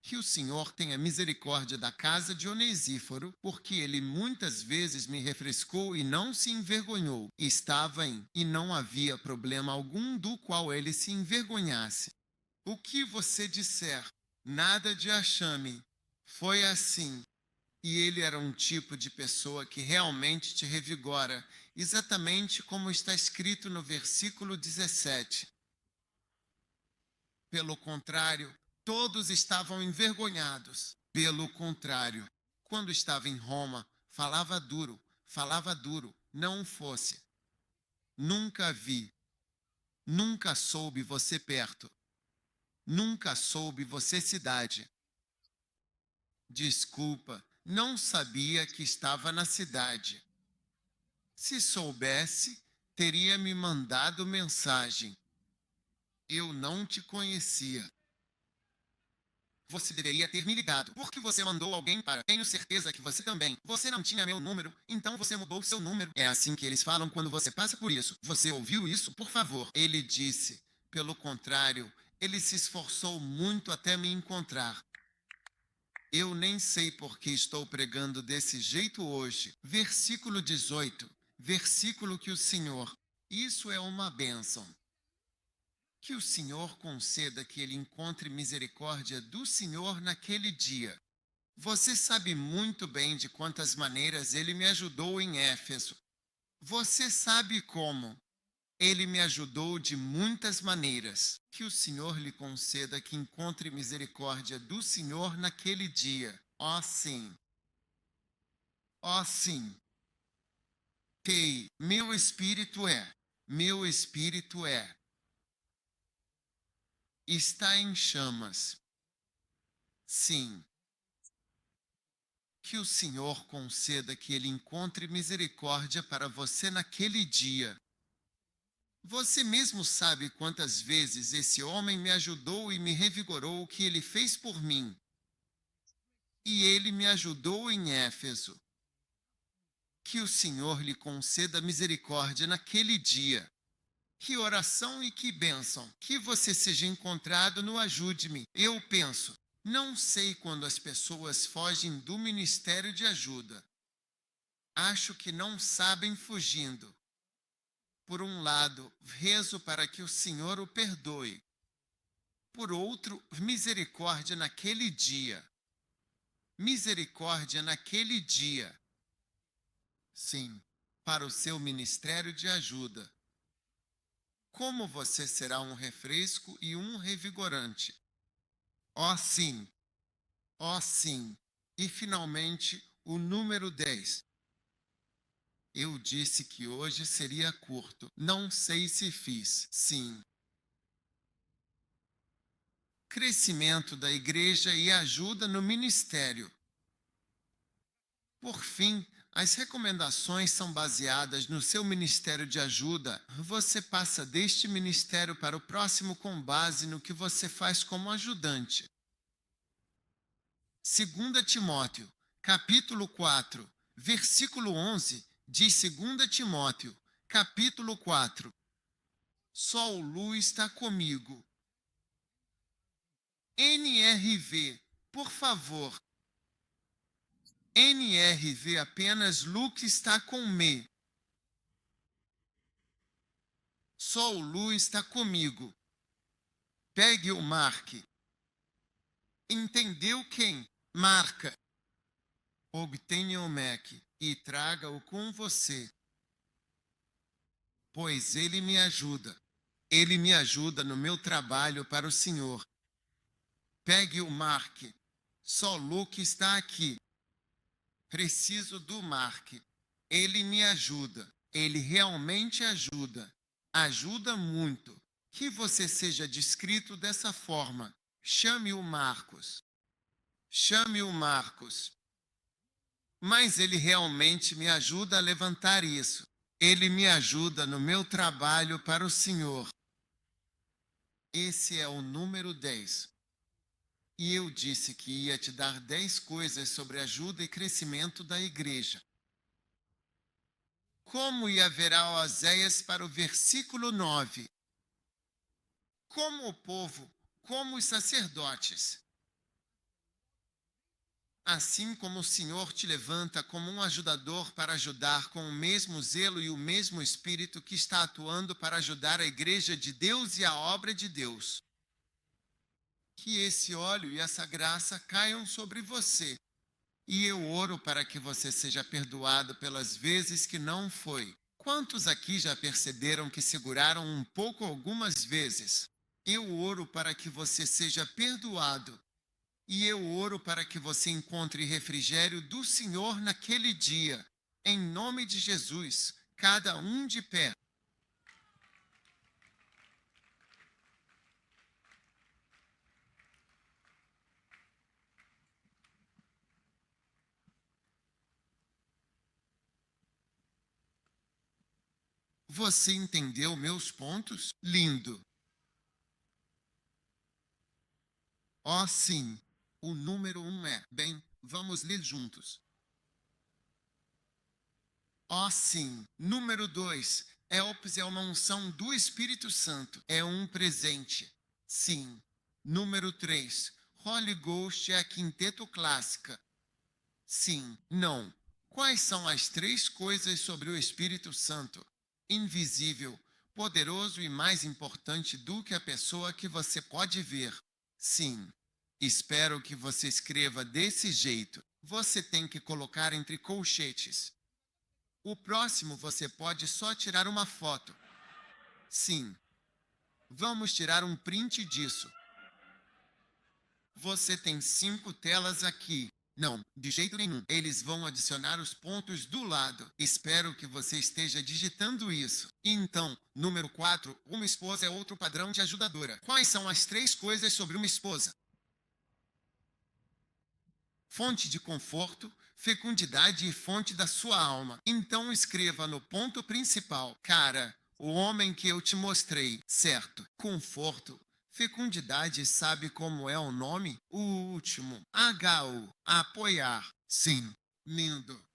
Que o Senhor tenha misericórdia da casa de Onesíforo, porque ele muitas vezes me refrescou e não se envergonhou. Estava em, e não havia problema algum do qual ele se envergonhasse. O que você disser, nada de achame. Foi assim. E ele era um tipo de pessoa que realmente te revigora, exatamente como está escrito no versículo 17. Pelo contrário, todos estavam envergonhados. Pelo contrário, quando estava em Roma, falava duro, não fosse. Nunca vi, nunca soube você perto, nunca soube você cidade. Desculpa, não sabia que estava na cidade. Se soubesse, teria me mandado mensagem. Eu não te conhecia. Você deveria ter me ligado, porque você mandou alguém para. Tenho certeza que você também. Você não tinha meu número, então você mudou seu número. É assim que eles falam quando você passa por isso. Você ouviu isso? Por favor. Ele disse. Pelo contrário, ele se esforçou muito até me encontrar. Eu nem sei por que estou pregando desse jeito hoje. Versículo 18. Versículo que o Senhor. Isso é uma bênção. Que o Senhor conceda que ele encontre misericórdia do Senhor naquele dia. Você sabe muito bem de quantas maneiras ele me ajudou em Éfeso. Você sabe como. Ele me ajudou de muitas maneiras. Que o Senhor lhe conceda que encontre misericórdia do Senhor naquele dia. Ó sim. Ó sim. Que meu espírito é. Está em chamas. Sim. Que o Senhor conceda que ele encontre misericórdia para você naquele dia. Você mesmo sabe quantas vezes esse homem me ajudou e me revigorou o que ele fez por mim. E ele me ajudou em Éfeso. Que o Senhor lhe conceda misericórdia naquele dia. Que oração e que bênção. Que você seja encontrado no Ajude-me. Eu penso, não sei quando as pessoas fogem do ministério de ajuda. Acho que não sabem fugindo. Por um lado, rezo para que o Senhor o perdoe. Por outro, misericórdia naquele dia. Misericórdia naquele dia. Sim, para o seu ministério de ajuda. Como você será um refresco e um revigorante. Oh sim, oh sim. E finalmente, o número 10. Eu disse que hoje seria curto. Não sei se fiz. Sim. Crescimento da igreja e ajuda no ministério. Por fim, as recomendações são baseadas no seu ministério de ajuda. Você passa deste ministério para o próximo com base no que você faz como ajudante. 2 Timóteo, capítulo 4, versículo 11, diz 2 Timóteo, capítulo 4. Só o Lu está comigo. NRV, por favor. NRV apenas Luke está com me. Só o Lu está comigo. Pegue o marque. Entendeu quem? Marca. Obtenha o Mac e traga-o com você. Pois ele me ajuda. Ele me ajuda no meu trabalho para o Senhor. Pegue o marque. Só Luke está aqui. Preciso do marque. Ele me ajuda. Ele realmente ajuda. Ajuda muito. Que você seja descrito dessa forma. Chame o Marcos. Chame o Marcos. Mas ele realmente me ajuda a levantar isso. Ele me ajuda no meu trabalho para o Senhor. Esse é o número 10. E eu disse que ia te dar 10 coisas sobre ajuda e crescimento da igreja. Como ia haverá Oséias para o versículo 9? Como o povo, como os sacerdotes. Assim como o Senhor te levanta como um ajudador para ajudar com o mesmo zelo e o mesmo espírito que está atuando para ajudar a igreja de Deus e a obra de Deus. Que esse óleo e essa graça caiam sobre você. E eu oro para que você seja perdoado pelas vezes que não foi. Quantos aqui já perceberam que seguraram um pouco algumas vezes? Eu oro para que você seja perdoado. E eu oro para que você encontre refrigério do Senhor naquele dia. Em nome de Jesus, cada um de pé. Você entendeu meus pontos? Lindo. Oh, sim. O número 1 é. Bem, vamos ler juntos. Oh, sim. Número 2. É uma unção do Espírito Santo. É um presente. Sim. Número 3. Holy Ghost é a quinteto clássica. Sim. Não. Quais são as 3 coisas sobre o Espírito Santo? Invisível, poderoso e mais importante do que a pessoa que você pode ver. Sim. Espero que você escreva desse jeito. Você tem que colocar entre colchetes. O próximo você pode só tirar uma foto. Sim. Vamos tirar um print disso. Você tem 5 telas aqui. Não, de jeito nenhum. Eles vão adicionar os pontos do lado. Espero que você esteja digitando isso. Então, número 4, uma esposa é outro padrão de ajudadora. Quais são as 3 coisas sobre uma esposa? Fonte de conforto, fecundidade e fonte da sua alma. Então escreva no ponto principal. Cara, o homem que eu te mostrei, certo? Conforto. Fecundidade, sabe como é o nome? O último. HU. Apoiar. Sim. Lindo.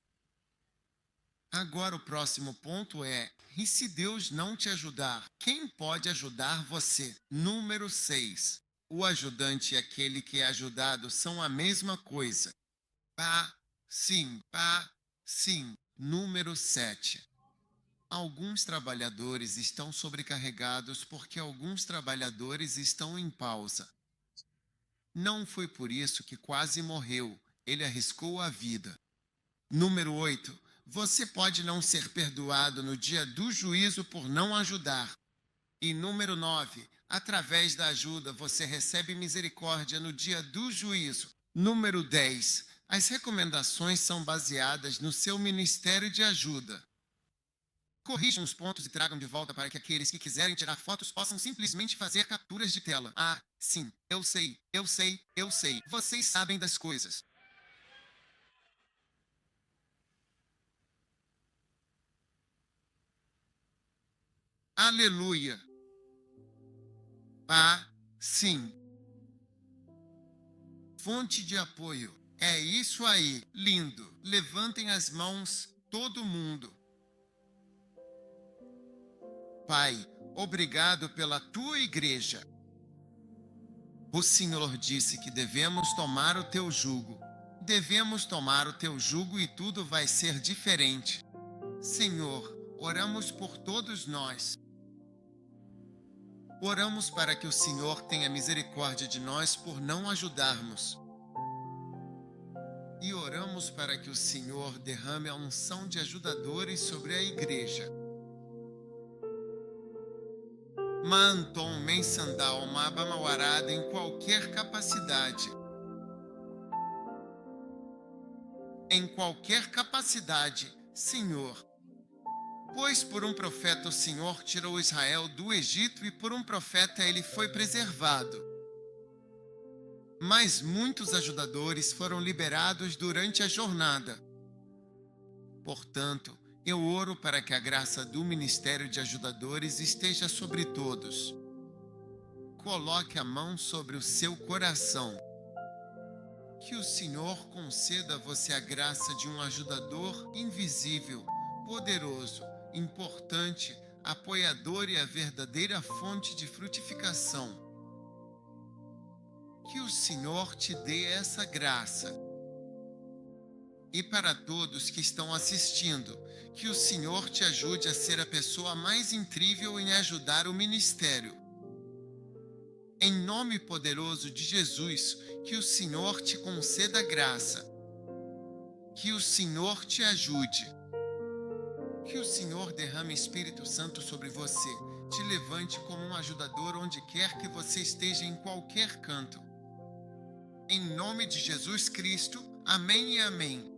Agora o próximo ponto é: e se Deus não te ajudar? Quem pode ajudar você? Número 6. O ajudante e aquele que é ajudado são a mesma coisa. Pá, sim. Número 7. Alguns trabalhadores estão sobrecarregados porque alguns trabalhadores estão em pausa. Não foi por isso que quase morreu, ele arriscou a vida. Número 8. Você pode não ser perdoado no dia do juízo por não ajudar. E número 9. Através da ajuda você recebe misericórdia no dia do juízo. Número 10. As recomendações são baseadas no seu ministério de ajuda. Corrijam os pontos e tragam de volta para que aqueles que quiserem tirar fotos possam simplesmente fazer capturas de tela. Ah, sim, eu sei. Vocês sabem das coisas. Aleluia. Ah, sim. Fonte de apoio. É isso aí, lindo. Levantem as mãos, todo mundo. Pai, obrigado pela tua igreja. O Senhor disse que devemos tomar o teu jugo. Devemos tomar o teu jugo e tudo vai ser diferente. Senhor, oramos por todos nós. Oramos para que o Senhor tenha misericórdia de nós por não ajudarmos. E oramos para que o Senhor derrame a unção de ajudadores sobre a igreja. Manton mensandal mabamawarada em qualquer capacidade. Em qualquer capacidade, Senhor. Pois por um profeta o Senhor tirou Israel do Egito e por um profeta ele foi preservado. Mas muitos ajudadores foram liberados durante a jornada. Portanto, eu oro para que a graça do ministério de ajudadores esteja sobre todos. Coloque a mão sobre o seu coração. Que o Senhor conceda a você a graça de um ajudador invisível, poderoso, importante, apoiador e a verdadeira fonte de frutificação. Que o Senhor te dê essa graça. E para todos que estão assistindo, que o Senhor te ajude a ser a pessoa mais incrível em ajudar o ministério. Em nome poderoso de Jesus, que o Senhor te conceda graça. Que o Senhor te ajude. Que o Senhor derrame Espírito Santo sobre você, te levante como um ajudador onde quer que você esteja em qualquer canto. Em nome de Jesus Cristo, amém e amém.